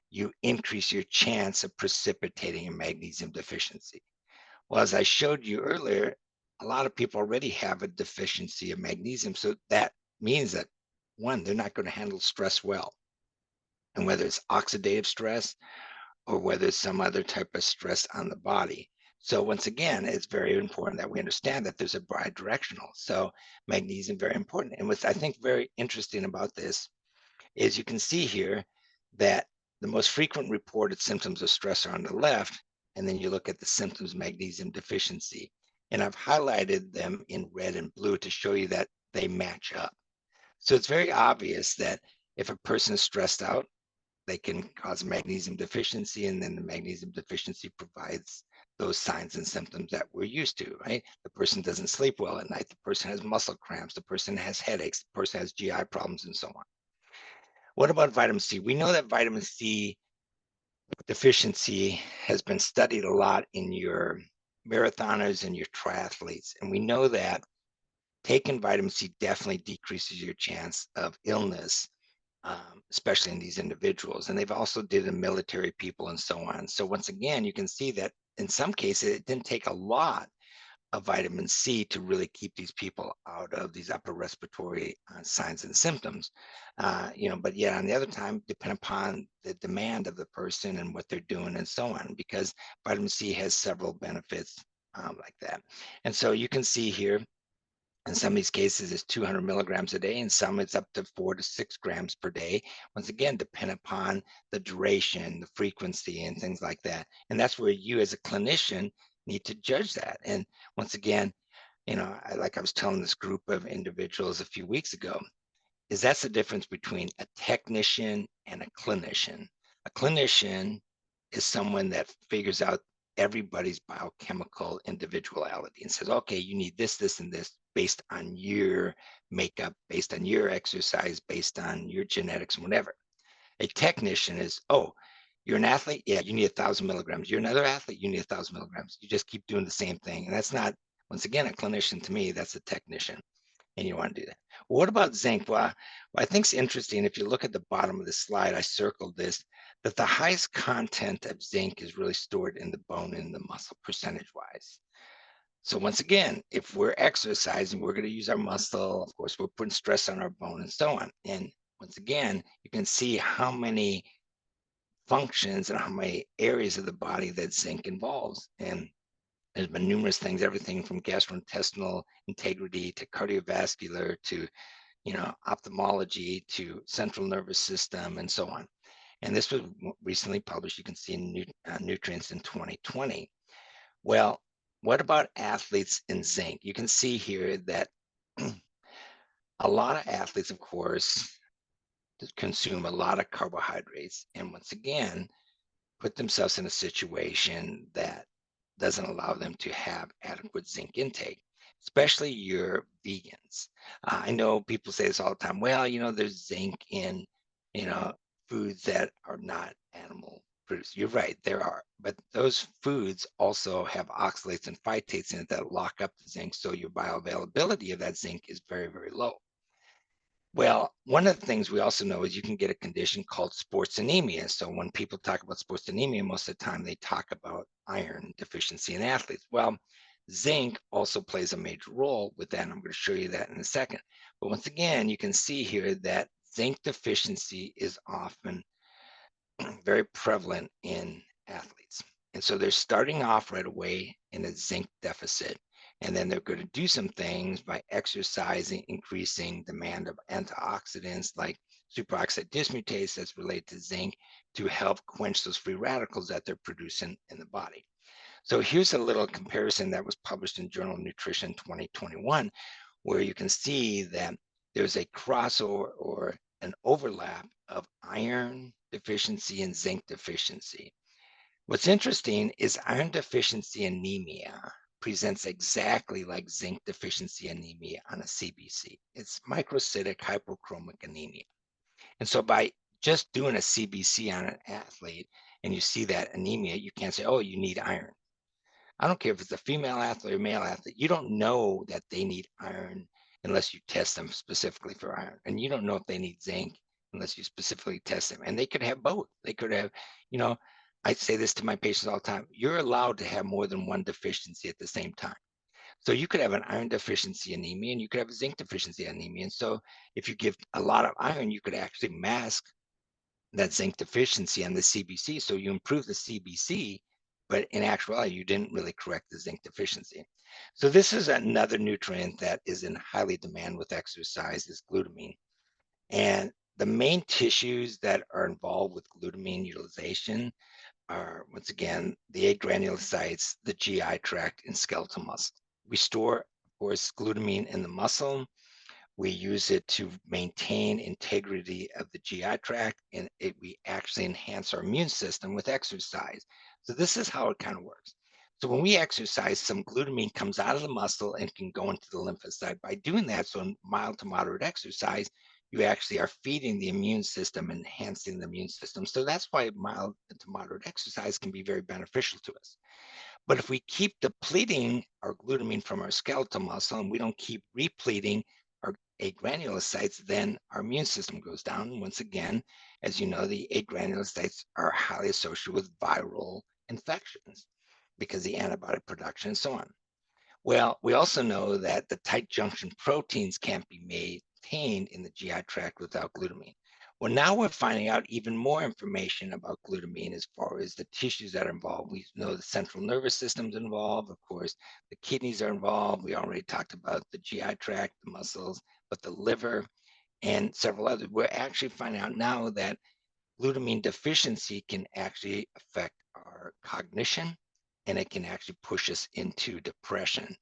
you increase your chance of precipitating a magnesium deficiency. Well, as I showed you earlier, a lot of people already have a deficiency of magnesium. So that means that, one, they're not going to handle stress well. And whether it's oxidative stress or whether it's some other type of stress on the body. So once again, it's very important that we understand that there's a bidirectional. So magnesium, very important. And what's I think very interesting about this is you can see here that the most frequent reported symptoms of stress are on the left, and then you look at the symptoms of magnesium deficiency. And I've highlighted them in red and blue to show you that they match up. So it's very obvious that if a person is stressed out, they can cause magnesium deficiency, and then the magnesium deficiency provides those signs and symptoms that we're used to, right? The person doesn't sleep well at night, the person has muscle cramps, the person has headaches, the person has GI problems, and so on. What about vitamin C? We know that vitamin C deficiency has been studied a lot in your marathoners and your triathletes, and we know that taking vitamin C definitely decreases your chance of illness, especially in these individuals. And they've also did in military people and so on. So once again, you can see that in some cases, it didn't take a lot of vitamin C to really keep these people out of these upper respiratory signs and symptoms. But yet on the other time, depend upon the demand of the person and what they're doing and so on, because vitamin C has several benefits like that. And so you can see here in some of these cases, it's 200 milligrams a day, and some it's up to 4 to 6 grams per day. Once again, depend upon the duration, the frequency, and things like that. And that's where you, as a clinician, need to judge that. And once again, like I was telling this group of individuals a few weeks ago, is that's the difference between a technician and a clinician. A clinician is someone that figures out everybody's biochemical individuality and says, okay, you need this, this, and this based on your makeup, based on your exercise, based on your genetics, whatever. A technician is, oh, you're an athlete? Yeah, you need 1,000 milligrams. You're another athlete? You need 1,000 milligrams. You just keep doing the same thing. And that's not, once again, a clinician to me, that's a technician. And you want to do that. Well, what about zinc? Well, I think it's interesting. If you look at the bottom of the slide, I circled this, that the highest content of zinc is really stored in the bone and the muscle percentage wise. So once again, if we're exercising, we're going to use our muscle. Of course, we're putting stress on our bone and so on. And once again, you can see how many functions and how many areas of the body that zinc involves. And there's been numerous things, everything from gastrointestinal integrity to cardiovascular to ophthalmology to central nervous system and so on. And this was recently published. You can see in Nutrients in 2020. Well, what about athletes in zinc? You can see here that a lot of athletes, of course, consume a lot of carbohydrates. And once again, put themselves in a situation that doesn't allow them to have adequate zinc intake, especially your vegans. I know people say this all the time. Well, there's zinc in, you know, foods that are not animal produced. You're right, there are, but those foods also have oxalates and phytates in it that lock up the zinc. So your bioavailability of that zinc is very, very low. Well, one of the things we also know is you can get a condition called sports anemia. So when people talk about sports anemia, most of the time they talk about iron deficiency in athletes. Well, zinc also plays a major role with that. And I'm going to show you that in a second. But once again, you can see here that zinc deficiency is often very prevalent in athletes. And so they're starting off right away in a zinc deficit. And then they're going to do some things by exercising, increasing demand of antioxidants like superoxide dismutase that's related to zinc to help quench those free radicals that they're producing in the body. So here's a little comparison that was published in Journal of Nutrition 2021, where you can see that there's a crossover or an overlap of iron deficiency and zinc deficiency. What's interesting is iron deficiency anemia presents exactly like zinc deficiency anemia on a CBC. It's microcytic hypochromic anemia. And so by just doing a CBC on an athlete and you see that anemia, you can't say, oh, you need iron. I don't care if it's a female athlete or male athlete. You don't know that they need iron unless you test them specifically for iron. And you don't know if they need zinc unless you specifically test them. And they could have both. They could have, you know, I say this to my patients all the time. You're allowed to have more than one deficiency at the same time. So you could have an iron deficiency anemia and you could have a zinc deficiency anemia. And so if you give a lot of iron, you could actually mask that zinc deficiency on the CBC. So you improve the CBC, but in actuality, you didn't really correct the zinc deficiency. So this is another nutrient that is in highly demand with exercise is glutamine. And the main tissues that are involved with glutamine utilization are, once again, the agranulocytes, the GI tract, and skeletal muscle. We store, of course, glutamine in the muscle. We use it to maintain integrity of the GI tract, and we actually enhance our immune system with exercise. So this is how it kind of works. So when we exercise, some glutamine comes out of the muscle and can go into the lymphocyte. By doing that, so in mild to moderate exercise, you actually are feeding the immune system, enhancing the immune system. So that's why mild to moderate exercise can be very beneficial to us. But if we keep depleting our glutamine from our skeletal muscle and we don't keep repleting our agranulocytes, then our immune system goes down. And once again, as you know, the agranulocytes are highly associated with viral infections because the antibody production and so on. Well, we also know that the tight junction proteins can't be maintained in the GI tract without glutamine. Well, now we're finding out even more information about glutamine as far as the tissues that are involved. We know the central nervous system's involved, of course, the kidneys are involved. We already talked about the GI tract, the muscles, but the liver and several others. We're actually finding out now that glutamine deficiency can actually affect our cognition and it can actually push us into depression.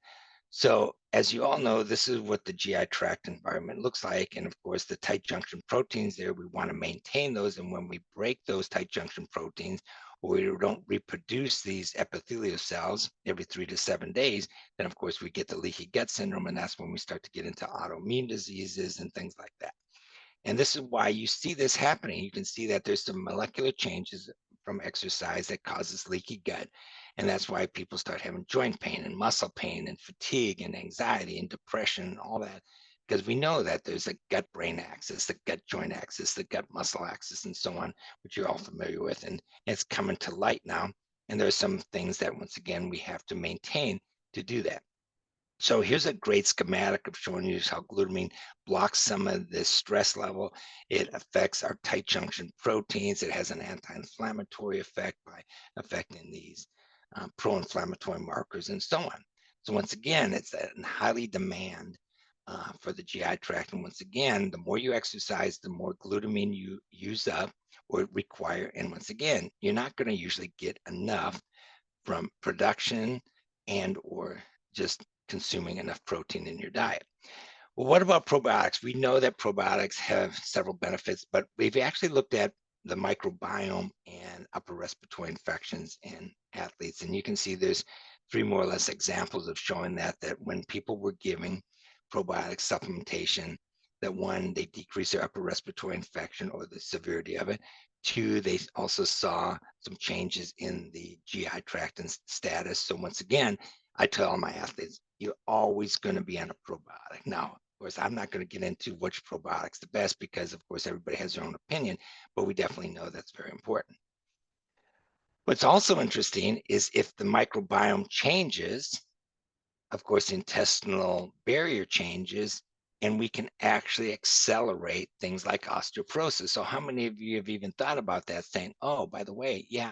So, as you all know, this is what the GI tract environment looks like. And of course, the tight junction proteins there, we want to maintain those. And when we break those tight junction proteins, or we don't reproduce these epithelial cells every 3 to 7 days, then of course we get the leaky gut syndrome. And that's when we start to get into autoimmune diseases and things like that. And this is why you see this happening. You can see that there's some molecular changes from exercise that causes leaky gut. And that's why people start having joint pain and muscle pain and fatigue and anxiety and depression and all that. Because we know that there's a gut brain axis, the gut joint axis, the gut muscle axis, and so on, which you're all familiar with. And it's coming to light now. And there's some things that, once again, we have to maintain to do that. So here's a great schematic of showing you how glutamine blocks some of this stress level. It affects our tight junction proteins. It has an anti-inflammatory effect by affecting these pro-inflammatory markers and so on. So once again, it's in highly demand for the GI tract. And once again, the more you exercise, the more glutamine you use up or require. And once again, you're not going to usually get enough from production and or just consuming enough protein in your diet. Well, what about probiotics? We know that probiotics have several benefits, but we've actually looked at the microbiome and upper respiratory infections in athletes. And you can see there's three more or less examples of showing that when people were giving probiotic supplementation, that one, they decrease their upper respiratory infection or the severity of it. Two, they also saw some changes in the GI tract and status. So once again, I tell all my athletes, you're always going to be on a probiotic. Now, of course, I'm not going to get into which probiotic's the best because, of course, everybody has their own opinion, but we definitely know that's very important. What's also interesting is if the microbiome changes, of course, the intestinal barrier changes, and we can actually accelerate things like osteoporosis. So how many of you have even thought about that saying, oh, by the way, yeah,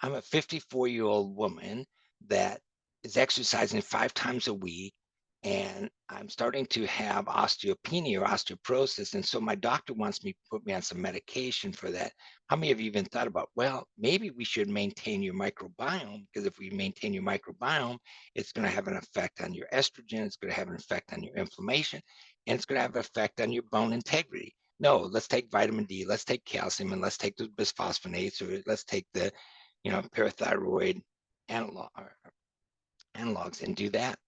I'm a 54-year-old woman that is exercising 5 times a week, and I'm starting to have osteopenia or osteoporosis. And so my doctor wants me to put me on some medication for that. How many of you even thought about, well, maybe we should maintain your microbiome, because if we maintain your microbiome, it's going to have an effect on your estrogen, it's going to have an effect on your inflammation, and it's going to have an effect on your bone integrity. No, let's take vitamin D, let's take calcium, and let's take the bisphosphonates, or let's take the parathyroid analogs and do that.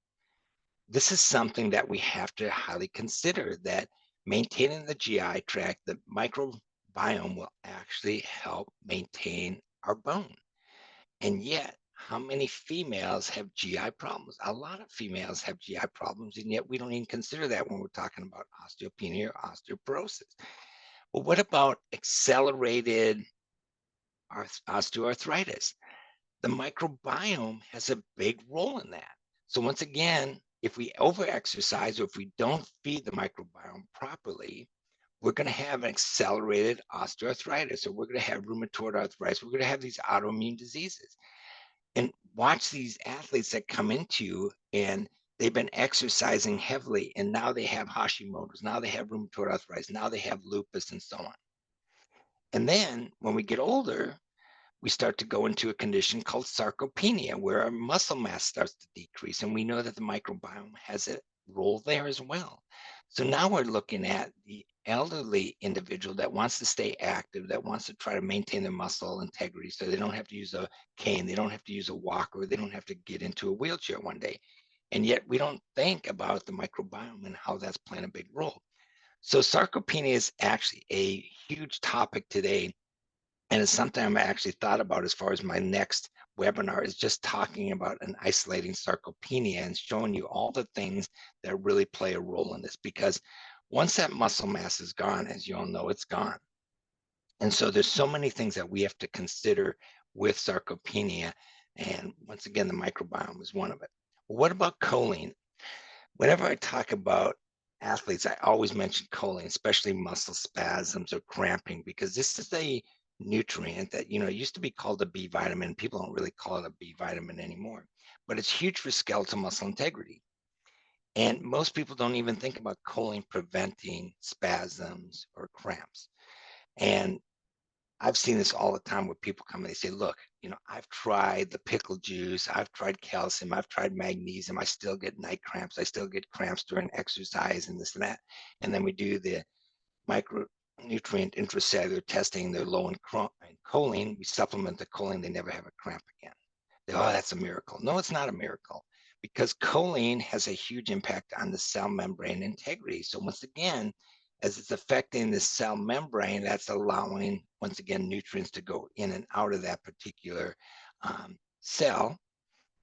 This is something that we have to highly consider, that maintaining the GI tract, the microbiome will actually help maintain our bone. And yet, how many females have GI problems? A lot of females have GI problems, and yet we don't even consider that when we're talking about osteopenia or osteoporosis. Well, what about accelerated osteoarthritis? The microbiome has a big role in that. So once again, if we overexercise or if we don't feed the microbiome properly, we're going to have an accelerated osteoarthritis, or we're going to have rheumatoid arthritis. We're going to have these autoimmune diseases. And watch these athletes that come into you and they've been exercising heavily and now they have Hashimoto's, now they have rheumatoid arthritis, now they have lupus and so on. And then when we get older, we start to go into a condition called sarcopenia, where our muscle mass starts to decrease. And we know that the microbiome has a role there as well. So now we're looking at the elderly individual that wants to stay active, that wants to try to maintain their muscle integrity so they don't have to use a cane, they don't have to use a walker, they don't have to get into a wheelchair one day. And yet we don't think about the microbiome and how that's playing a big role. So sarcopenia is actually a huge topic today, and it's something I'm actually thought about as far as my next webinar is just talking about and isolating sarcopenia and showing you all the things that really play a role in this. Because once that muscle mass is gone, as you all know, it's gone. And so there's so many things that we have to consider with sarcopenia. And once again, the microbiome is one of it. What about choline? Whenever I talk about athletes, I always mention choline, especially muscle spasms or cramping, because this is a nutrient that, it used to be called a B vitamin. People don't really call it a B vitamin anymore, but it's huge for skeletal muscle integrity. And most people don't even think about choline preventing spasms or cramps. And I've seen this all the time where people come and they say, look, I've tried the pickle juice, I've tried calcium, I've tried magnesium, I still get night cramps, I still get cramps during exercise and this and that. And then we do the micronutrient intracellular testing, they're low in choline, we supplement the choline, they never have a cramp again. Oh, that's a miracle. No, it's not a miracle because choline has a huge impact on the cell membrane integrity. So once again, as it's affecting the cell membrane, that's allowing, once again, nutrients to go in and out of that particular cell.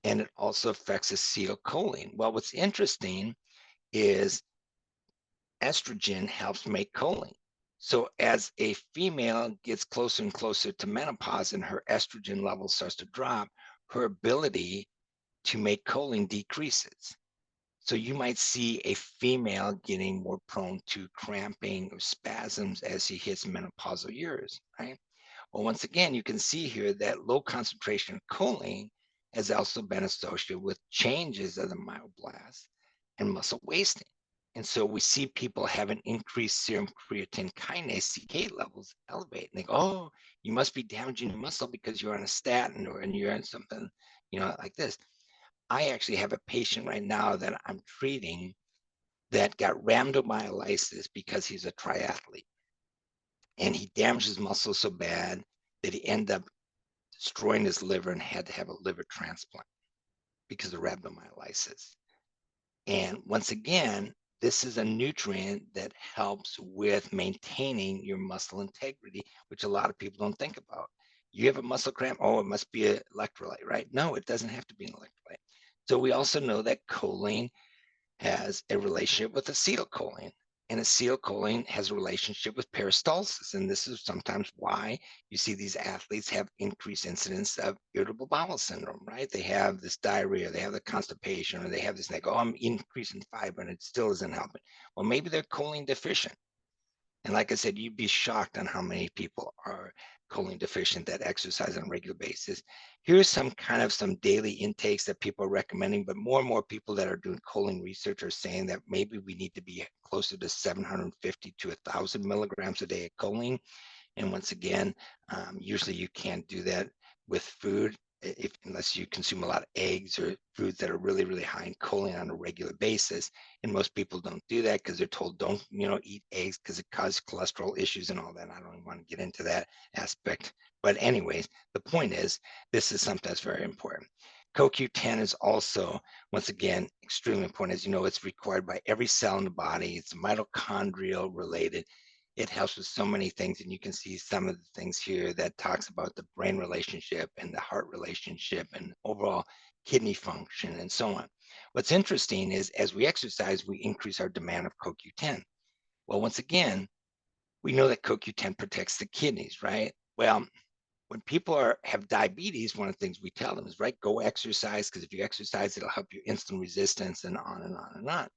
And it also affects acetylcholine. Well, what's interesting is estrogen helps make choline. So as a female gets closer and closer to menopause and her estrogen level starts to drop, her ability to make choline decreases. So you might see a female getting more prone to cramping or spasms as she hits menopausal years, right? Well, once again, you can see here that low concentration of choline has also been associated with changes of the myoblast and muscle wasting. And so we see people have an increased serum creatine kinase CK levels elevate. And they go, oh, you must be damaging your muscle because you're on a statin or and you're on something, like this. I actually have a patient right now that I'm treating that got rhabdomyolysis because he's a triathlete. And he damaged his muscle so bad that he ended up destroying his liver and had to have a liver transplant because of rhabdomyolysis. And once again, this is a nutrient that helps with maintaining your muscle integrity, which a lot of people don't think about. You have a muscle cramp, oh, it must be an electrolyte, right? No, it doesn't have to be an electrolyte. So we also know that choline has a relationship with acetylcholine, and acetylcholine has a relationship with peristalsis. And this is sometimes why you see these athletes have increased incidence of irritable bowel syndrome, right? They have this diarrhea, they have the constipation, or they have this, and they go, oh, I'm increasing fiber and it still isn't helping. Well, maybe they're choline deficient. And like I said, you'd be shocked on how many people are choline deficient that exercise on a regular basis. Here's some daily intakes that people are recommending, but more and more people that are doing choline research are saying that maybe we need to be closer to 750 to 1,000 milligrams a day of choline. And once again, usually you can't do that with food unless you consume a lot of eggs or foods that are really, really high in choline on a regular basis. And most people don't do that because they're told don't, eat eggs because it causes cholesterol issues and all that. I don't even want to get into that aspect. But anyways, the point is, this is something that's very important. CoQ10 is also, once again, extremely important. As you know, it's required by every cell in the body. It's mitochondrial related. It helps with so many things, and you can see some of the things here that talks about the brain relationship and the heart relationship and overall kidney function and so on. What's interesting is as we exercise, we increase our demand of CoQ10. Well, once again, we know that CoQ10 protects the kidneys, right? Well, when people have diabetes, one of the things we tell them is, right, go exercise, because if you exercise, it'll help your insulin resistance and on and on and on.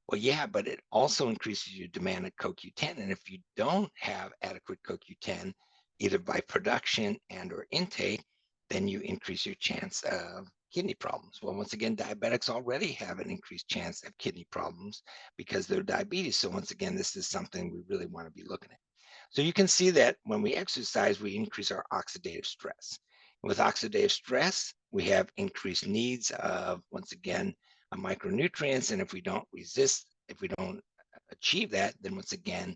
Well, yeah, but it also increases your demand of CoQ10. And if you don't have adequate CoQ10, either by production and or intake, then you increase your chance of kidney problems. Well, once again, diabetics already have an increased chance of kidney problems because they're diabetes. So once again, this is something we really want to be looking at. So you can see that when we exercise, we increase our oxidative stress. With oxidative stress, we have increased needs of, once again, micronutrients. And if we don't achieve that, then once again,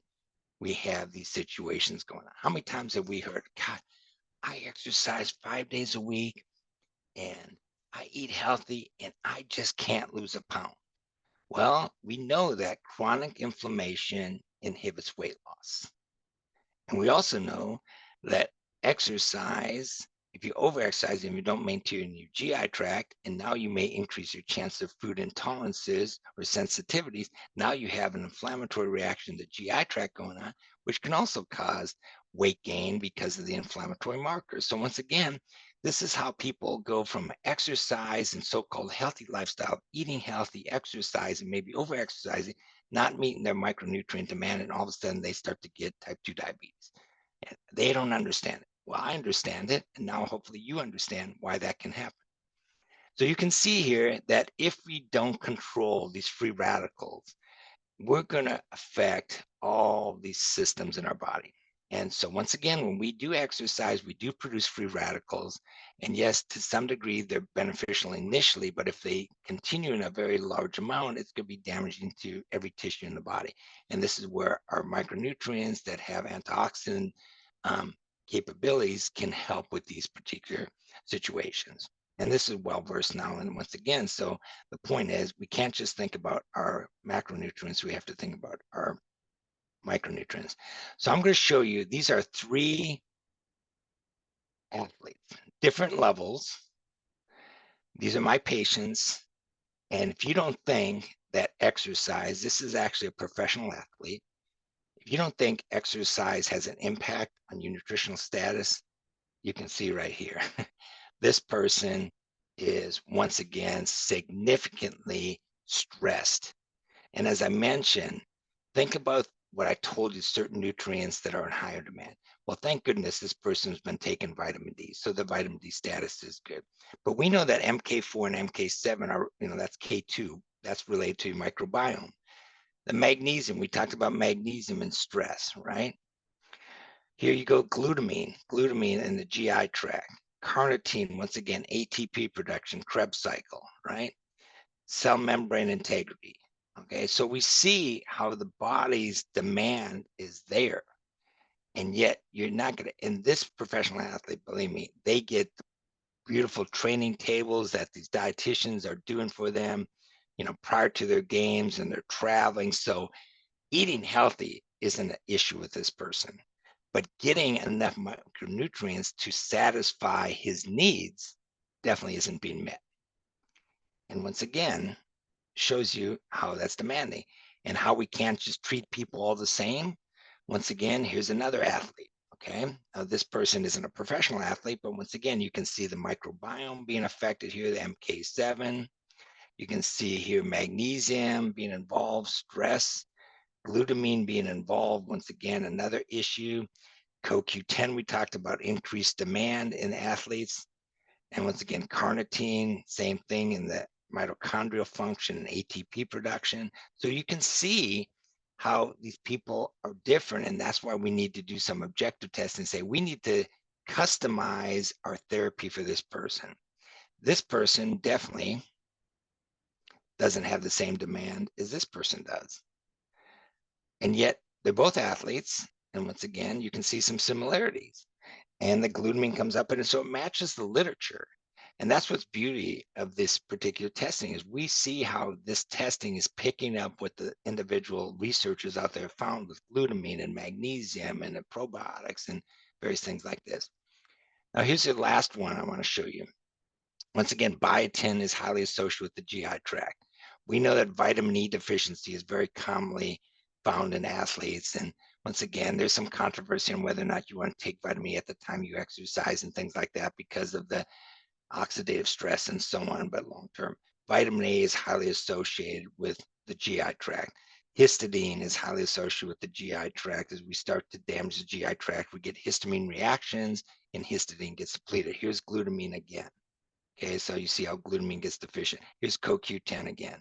we have these situations going on. How many times have we heard, God, I exercise 5 days a week and I eat healthy and I just can't lose a pound? Well, we know that chronic inflammation inhibits weight loss. And we also know that exercise, if you overexercise and you don't maintain your GI tract, and now you may increase your chance of food intolerances or sensitivities, now you have an inflammatory reaction to the GI tract going on, which can also cause weight gain because of the inflammatory markers. So once again, this is how people go from exercise and so-called healthy lifestyle, eating healthy, exercise, and maybe over-exercising, not meeting their micronutrient demand, and all of a sudden they start to get type 2 diabetes. And they don't understand it. Well, I understand it, and now hopefully you understand why that can happen. So you can see here that if we don't control these free radicals, we're going to affect all these systems in our body. And so once again, when we do exercise, we do produce free radicals. And yes, to some degree, they're beneficial initially, but if they continue in a very large amount, it's going to be damaging to every tissue in the body. And this is where our micronutrients that have antioxidant um, capabilities can help with these particular situations. And this is well versed now. And once again, so the point is we can't just think about our macronutrients. We have to think about our micronutrients. So I'm going to show you, these are 3 athletes, different levels. These are my patients. And if you don't think that exercise, this is actually a professional athlete. If you don't think exercise has an impact on your nutritional status, you can see right here. This person is once again significantly stressed. And as I mentioned, think about what I told you, certain nutrients that are in higher demand. Well, thank goodness this person's been taking vitamin D, so the vitamin D status is good. But we know that MK4 and MK7 are, that's K2, that's related to your microbiome. The magnesium, we talked about magnesium and stress, right? Here you go, glutamine in the GI tract, carnitine, once again, ATP production, Krebs cycle, right? Cell membrane integrity. Okay, so we see how the body's demand is there. And yet you're not going to, in this professional athlete, believe me, they get beautiful training tables that these dietitians are doing for them, prior to their games, and they're traveling. So eating healthy isn't an issue with this person, but getting enough micronutrients to satisfy his needs definitely isn't being met. And once again, shows you how that's demanding and how we can't just treat people all the same. Once again, here's another athlete. Okay, this person isn't a professional athlete, but once again, you can see the microbiome being affected here, the MK7. You can see here magnesium being involved, stress, glutamine being involved. Once again, another issue. CoQ10, we talked about increased demand in athletes. And once again, carnitine, same thing in the mitochondrial function and ATP production. So you can see how these people are different. And that's why we need to do some objective tests and say, we need to customize our therapy for this person. This person definitely doesn't have the same demand as this person does. And yet they're both athletes. And once again, you can see some similarities. And the glutamine comes up, and so it matches the literature. And that's what's beauty of this particular testing is we see how this testing is picking up what the individual researchers out there found with glutamine and magnesium and the probiotics and various things like this. Now, here's the last one I want to show you. Once again, biotin is highly associated with the GI tract. We know that vitamin E deficiency is very commonly found in athletes. And once again, there's some controversy on whether or not you want to take vitamin E at the time you exercise and things like that because of the oxidative stress and so on. But long term, vitamin A is highly associated with the GI tract. Histidine is highly associated with the GI tract. As we start to damage the GI tract, we get histamine reactions and histidine gets depleted. Here's glutamine again. Okay, so you see how glutamine gets deficient. Here's CoQ10 again.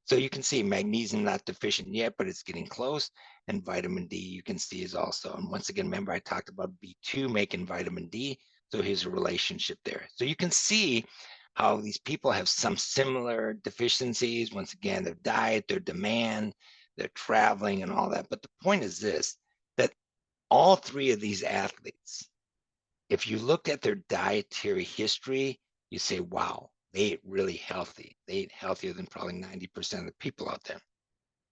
So you can see magnesium not deficient yet, but it's getting close. And vitamin D you can see is also. And once again, remember I talked about B2 making vitamin D. So here's a relationship there. So you can see how these people have some similar deficiencies. Once again, their diet, their demand, their traveling and all that. But the point is this, that all three of these athletes, if you looked at their dietary history, you say, wow, they ate really healthy. They ate healthier than probably 90% of the people out there.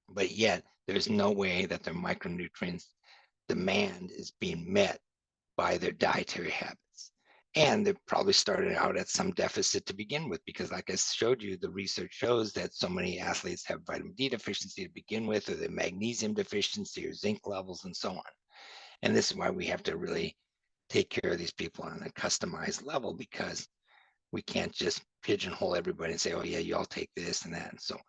But yet, there's no way that their micronutrients demand is being met by their dietary habits. And they probably started out at some deficit to begin with, because like I showed you, the research shows that so many athletes have vitamin D deficiency to begin with, or the magnesium deficiency or zinc levels and so on. And this is why we have to really take care of these people on a customized level, because we can't just pigeonhole everybody and say, oh yeah, you all take this and that and so on.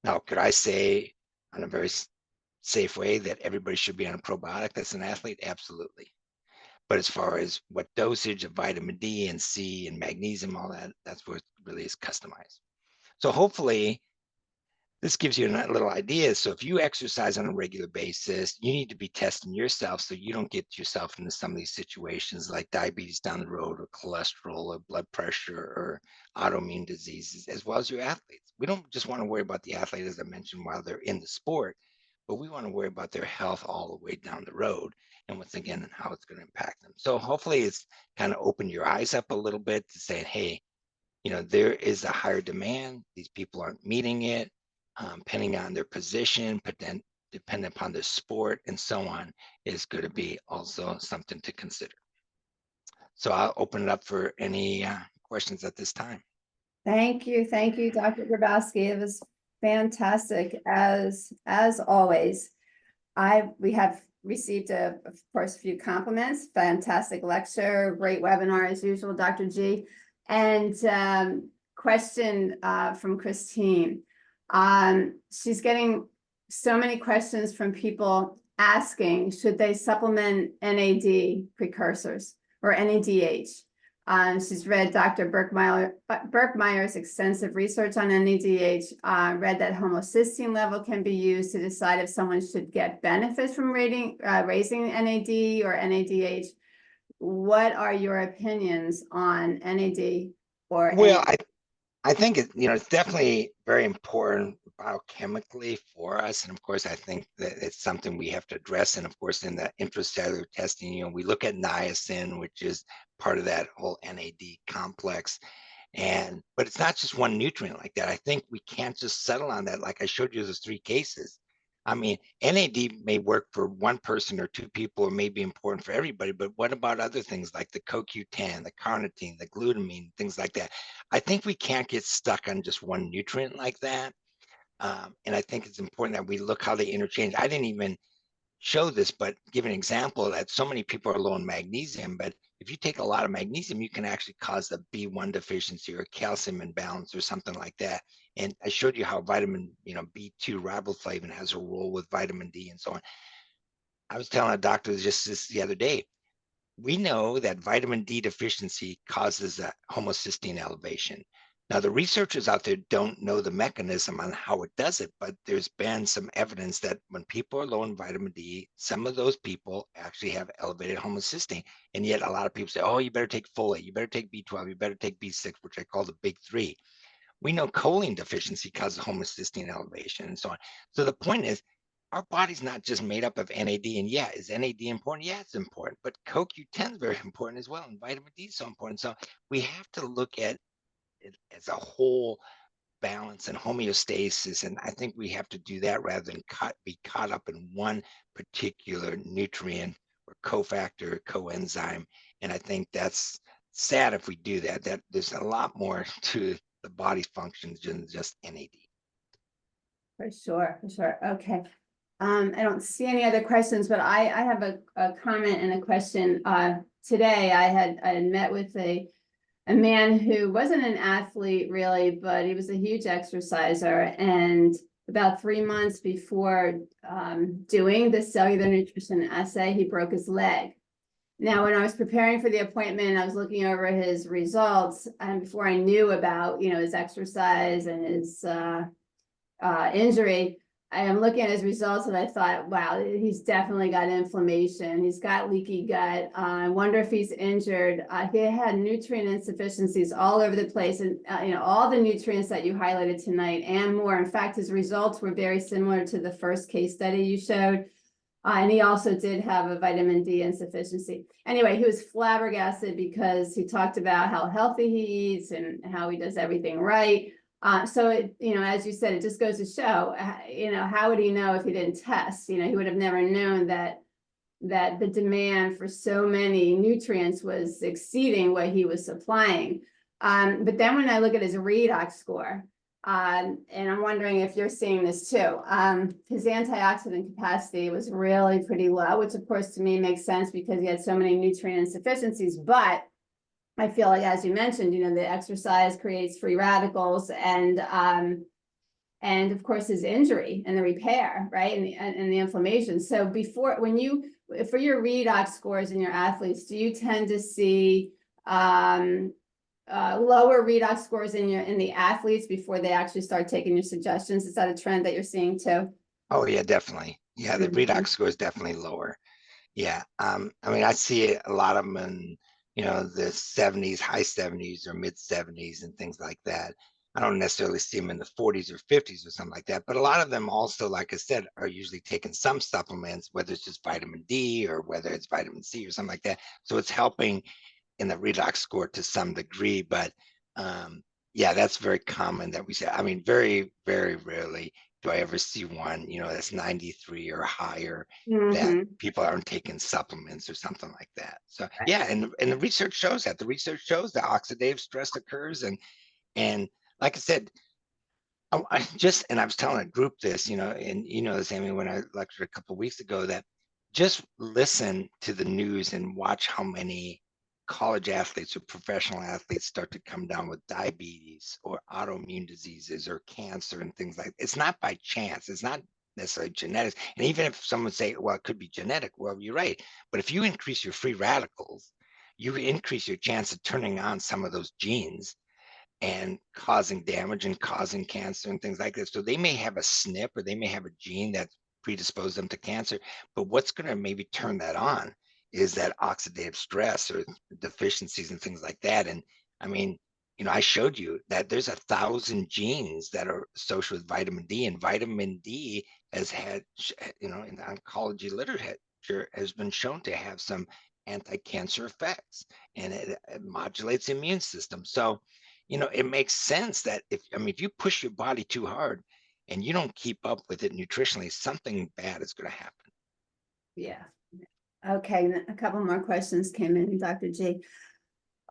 Now, could I say on a very safe way that everybody should be on a probiotic that's an athlete? Absolutely. But as far as what dosage of vitamin D and C and magnesium, all that, that's where it really is customized. So hopefully this gives you a little idea. So if you exercise on a regular basis, you need to be testing yourself so you don't get yourself into some of these situations like diabetes down the road, or cholesterol, or blood pressure, or autoimmune diseases, as well as your athletes. We don't just want to worry about the athlete, as I mentioned, while they're in the sport, but we want to worry about their health all the way down the road, and once again, and how it's going to impact them. So hopefully it's kind of opened your eyes up a little bit to say, hey, there is a higher demand. These people aren't meeting it. Depending on their position, but then depending upon their sport and so on, is going to be also something to consider. So I'll open it up for any questions at this time. Thank you, Dr. Grabowski. It was fantastic as always. We have received of course a few compliments. Fantastic lecture, great webinar as usual, Dr. G. And question from Christine. She's getting so many questions from people asking, should they supplement NAD precursors or NADH? She's read Dr. Berkmeyer's extensive research on NADH, read that homocysteine level can be used to decide if someone should get benefits from raising NAD or NADH. What are your opinions on NAD or Well, I think it's definitely very important biochemically for us. And of course, I think that it's something we have to address. And of course, in the intracellular testing, we look at niacin, which is part of that whole NAD complex. But it's not just one nutrient like that. I think we can't just settle on that. Like I showed you those 3 cases. I mean, NAD may work for one person or 2 people, or may be important for everybody, but what about other things like the CoQ10, the carnitine, the glutamine, things like that? I think we can't get stuck on just one nutrient like that. And I think it's important that we look how they interchange. I didn't even show this, but give an example that so many people are low in magnesium, but if you take a lot of magnesium, you can actually cause a B1 deficiency or calcium imbalance or something like that. And I showed you how vitamin, B2 riboflavin has a role with vitamin D and so on. I was telling a doctor just this the other day, we know that vitamin D deficiency causes a homocysteine elevation. Now, the researchers out there don't know the mechanism on how it does it, but there's been some evidence that when people are low in vitamin D, some of those people actually have elevated homocysteine. And yet a lot of people say, oh, you better take folate, you better take B12, you better take B6, which I call the big 3. We know choline deficiency causes homocysteine elevation and so on. So the point is, our body's not just made up of NAD. And yeah, is NAD important? Yeah, it's important. But CoQ10 is very important as well. And vitamin D is so important. So we have to look at it as a whole balance and homeostasis. And I think we have to do that rather than be caught up in one particular nutrient or cofactor, coenzyme. And I think that's sad if we do that. That there's a lot more to the body's functions than just NAD. For sure. Okay. I don't see any other questions, but I have a comment and a question. Today I had met with a man who wasn't an athlete really, but he was a huge exerciser. And about 3 months before doing the cellular nutrition assay, he broke his leg. Now, when I was preparing for the appointment, I was looking over his results, and before I knew about, his exercise and his injury, I am looking at his results and I thought, wow, he's definitely got inflammation. He's got leaky gut. I wonder if he's injured. He had nutrient insufficiencies all over the place, and all the nutrients that you highlighted tonight and more. In fact, his results were very similar to the first case study you showed. And he also did have a vitamin D insufficiency. Anyway, he was flabbergasted because he talked about how healthy he eats and how he does everything right. So as you said, it just goes to show, how would he know if he didn't test? He would have never known that the demand for so many nutrients was exceeding what he was supplying. But then when I look at his redox score, and I'm wondering if you're seeing this too. His antioxidant capacity was really pretty low, which of course to me makes sense because he had so many nutrient insufficiencies. But I feel like, as you mentioned, the exercise creates free radicals, and of course his injury and the repair, right, and the inflammation. So for your redox scores in your athletes, do you tend to see lower redox scores in the athletes before they actually start taking your suggestions? Is that a trend that you're seeing too? Oh yeah, definitely. Yeah, the redox score is definitely lower. Yeah. I mean, I see a lot of them in, the 70s, high 70s or mid 70s and things like that. I don't necessarily see them in the 40s or 50s or something like that, but a lot of them also, like I said, are usually taking some supplements, whether it's just vitamin D or whether it's vitamin C or something like that. So it's helping in the redox score to some degree, but yeah, that's very common that we say. I mean, very, very rarely do I ever see one, that's 93 or higher, that Mm-hmm. people aren't taking supplements or something like that. So yeah, and the research shows that. The research shows that oxidative stress occurs, and like I said, I was telling a group this, and this, Amy, when I lectured a couple of weeks ago, that just listen to the news and watch how many college athletes or professional athletes start to come down with diabetes or autoimmune diseases or cancer and things like that. It's not by chance. It's not necessarily genetics. And even if someone say, well, it could be genetic, well, you're right. But if you increase your free radicals, you increase your chance of turning on some of those genes and causing damage and causing cancer and things like this. So they may have a SNP or they may have a gene that predisposed them to cancer, but what's going to maybe turn that on is that oxidative stress or deficiencies and things like that. And I mean, I showed you that there's 1,000 genes that are associated with vitamin D, and vitamin D has had, in the oncology literature has been shown to have some anti-cancer effects, and it modulates the immune system. So it makes sense that if you push your body too hard and you don't keep up with it nutritionally, something bad is going to happen. Yeah. Okay, a couple more questions came in, Dr. G.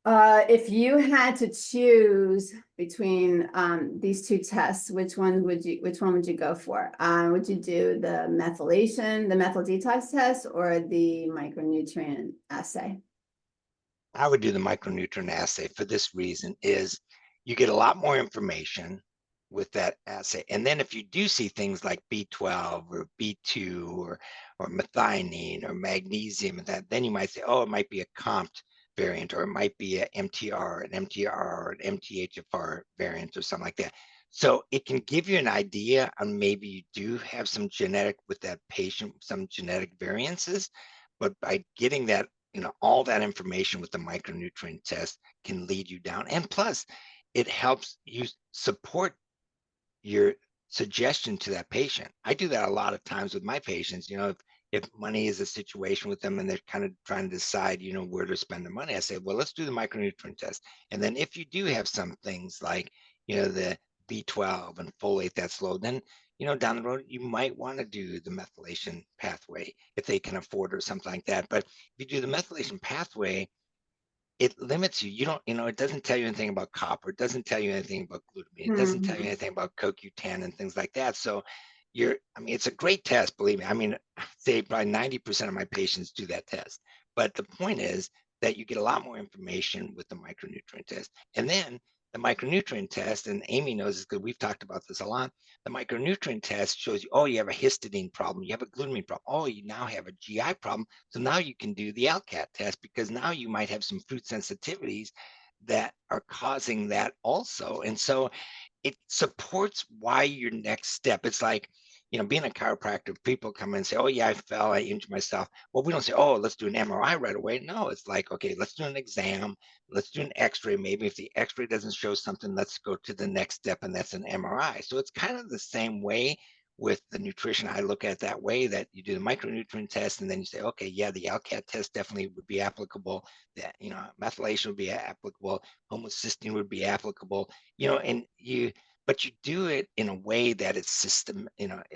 If you had to choose between these two tests, which one would you go for? Would you do the methyl detox test, or the micronutrient assay? I would do the micronutrient assay for this reason: is you get a lot more information with that assay. And then if you do see things like B12 or B2 or methionine or magnesium and that, then you might say, oh, it might be a COMT variant, or it might be an MTR, or an MTHFR variant or something like that. So it can give you an idea on maybe you do have some genetic with that patient, some genetic variances, but by getting that, all that information with the micronutrient test can lead you down. And plus, it helps you support your suggestion to that patient. I do that a lot of times with my patients. If money is a situation with them and they're kind of trying to decide, where to spend their money, I say, well, let's do the micronutrient test. And then if you do have some things like, the B12 and folate that's low, then, down the road, you might want to do the methylation pathway if they can afford or something like that. But if you do the methylation pathway, it limits you. You don't, it doesn't tell you anything about copper. It doesn't tell you anything about glutamine. It doesn't tell you anything about CoQ10 and things like that. So it's a great test, believe me. I mean, I'd say probably 90% of my patients do that test. But the point is that you get a lot more information with the micronutrient test. And then the micronutrient test, and Amy knows this because we've talked about this a lot. The micronutrient test shows you, oh, you have a histidine problem, you have a glutamine problem, oh, you now have a GI problem. So now you can do the LCAT test because now you might have some food sensitivities that are causing that also. And so it supports why your next step. It's like, being a chiropractor, people come in and say, oh, yeah, I fell, I injured myself. Well, we don't say, oh, let's do an MRI right away. No, it's like, okay, let's do an exam. Let's do an x-ray. Maybe if the x-ray doesn't show something, let's go to the next step, and that's an MRI. So it's kind of the same way with the nutrition. I look at it that way, that you do the micronutrient test, and then you say, okay, yeah, the LCAT test definitely would be applicable. That, methylation would be applicable. Homocysteine would be applicable, and but you do it in a way that it's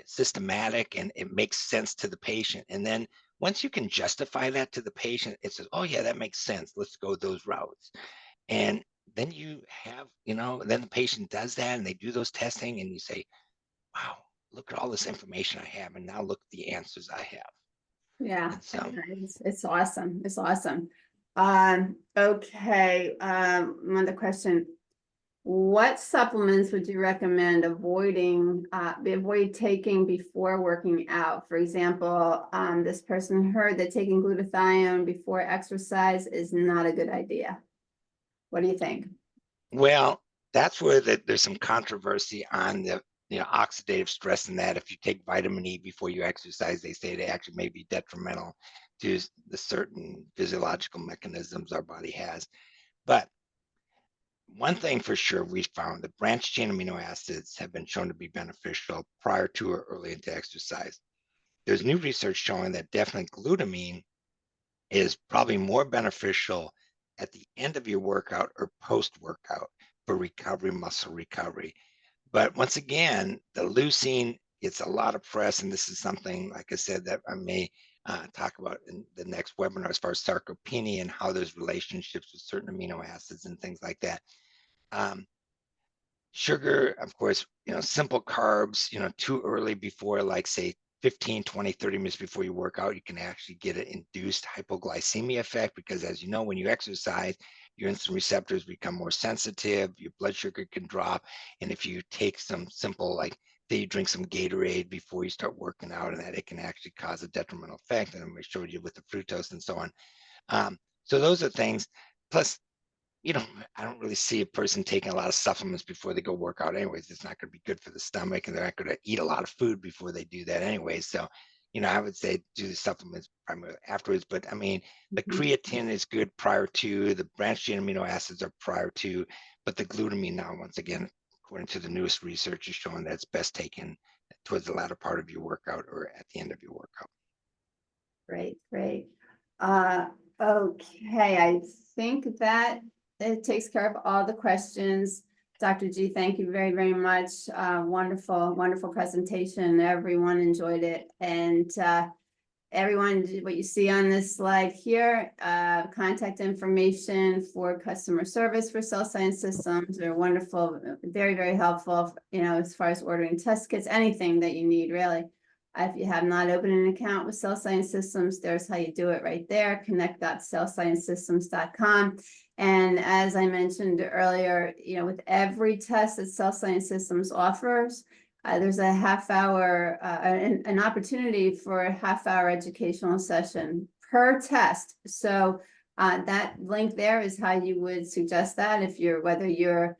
systematic and it makes sense to the patient. And then once you can justify that to the patient, it says, oh yeah, that makes sense. Let's go those routes. And then you have, then the patient does that and they do those testing and you say, wow, look at all this information I have. And now look at the answers I have. Yeah, And so, it's awesome. It's awesome. Okay, another question. What supplements would you recommend avoid taking before working out? For example, this person heard that taking glutathione before exercise is not a good idea. What do you think? well, that's where there's some controversy on the oxidative stress, and that if you take vitamin E before you exercise, they say it actually may be detrimental to the certain physiological mechanisms our body has. But one thing for sure, we found that branched chain amino acids have been shown to be beneficial prior to or early into exercise. There's new research showing that definitely glutamine is probably more beneficial at the end of your workout or post workout for recovery, muscle recovery. But once again, the leucine gets a lot of press, and this is something, like I said, that I may talk about in the next webinar as far as sarcopenia and how there's relationships with certain amino acids and things like that. Um, Sugar, of course, simple carbs, too early before, like say 15, 20, 30 minutes before you work out, you can actually get an induced hypoglycemia effect because as you know, when you exercise, your insulin receptors become more sensitive, your blood sugar can drop. And if you take some simple, like say you drink some Gatorade before you start working out, and that it can actually cause a detrimental effect. And I showed you with the fructose and so on. So those are things. Plus, I don't really see a person taking a lot of supplements before they go work out anyways. It's not going to be good for the stomach, and they're not going to eat a lot of food before they do that anyways. So, I would say do the supplements primarily afterwards. But I mean, the Mhm. creatine is good prior to, the branched chain amino acids are prior to, but the glutamine now, once again, according to the newest research, is showing that it's best taken towards the latter part of your workout or at the end of your workout. Great, great. Uh, okay, I think that it takes care of all the questions. Dr. G, thank you very, very much. Wonderful, wonderful presentation. Everyone enjoyed it. And everyone, what you see on this slide here, contact information for customer service for Cell Science Systems. They're wonderful, very, very helpful, as far as ordering test kits, anything that you need, really. If you have not opened an account with Cell Science Systems, there's how you do it right there, connect.cellsciencesystems.com. And as I mentioned earlier, with every test that Cell Science Systems offers, there's a half hour, an opportunity for a half-hour educational session per test. So that link there is how you would suggest that whether you're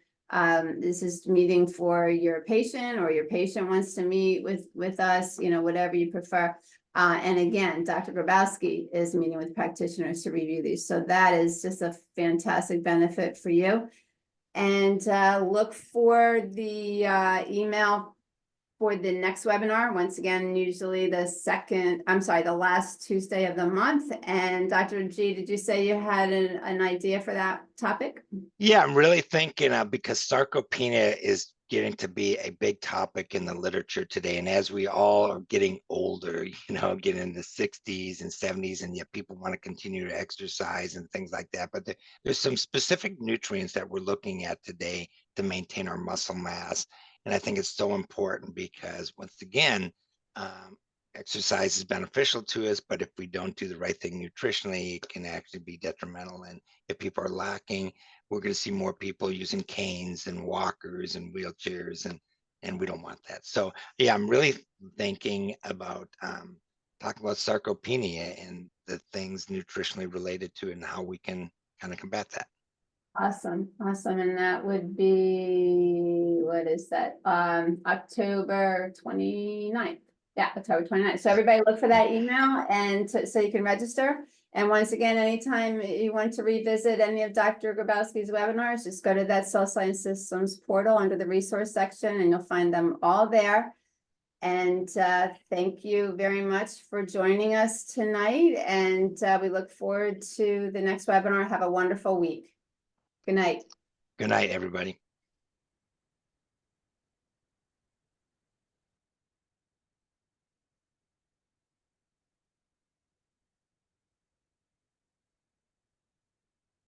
this is meeting for your patient or your patient wants to meet with us, whatever you prefer. And again, Dr. Grabowski is meeting with practitioners to review these. So that is just a fantastic benefit for you. And look for the email for the next webinar. Once again, usually the last Tuesday of the month. And Dr. G, did you say you had an idea for that topic? Yeah, I'm really thinking because sarcopenia is getting to be a big topic in the literature today. And as we all are getting older, getting in the 60s and 70s, and yet people want to continue to exercise and things like that. But there's some specific nutrients that we're looking at today to maintain our muscle mass. And I think it's so important because once again, exercise is beneficial to us, but if we don't do the right thing nutritionally, it can actually be detrimental. And if people are lacking, we're going to see more people using canes and walkers and wheelchairs, and we don't want that. So yeah, I'm really thinking about talking about sarcopenia and the things nutritionally related to it and how we can kind of combat that. Awesome, awesome. And that would be, what is that? October 29th. Yeah, October 29th. So everybody look for that email and so you can register. And once again, anytime you want to revisit any of Dr. Grabowski's webinars, just go to that Cell Science Systems portal under the resource section and you'll find them all there. And thank you very much for joining us tonight. And we look forward to the next webinar. Have a wonderful week. Good night. Good night, everybody.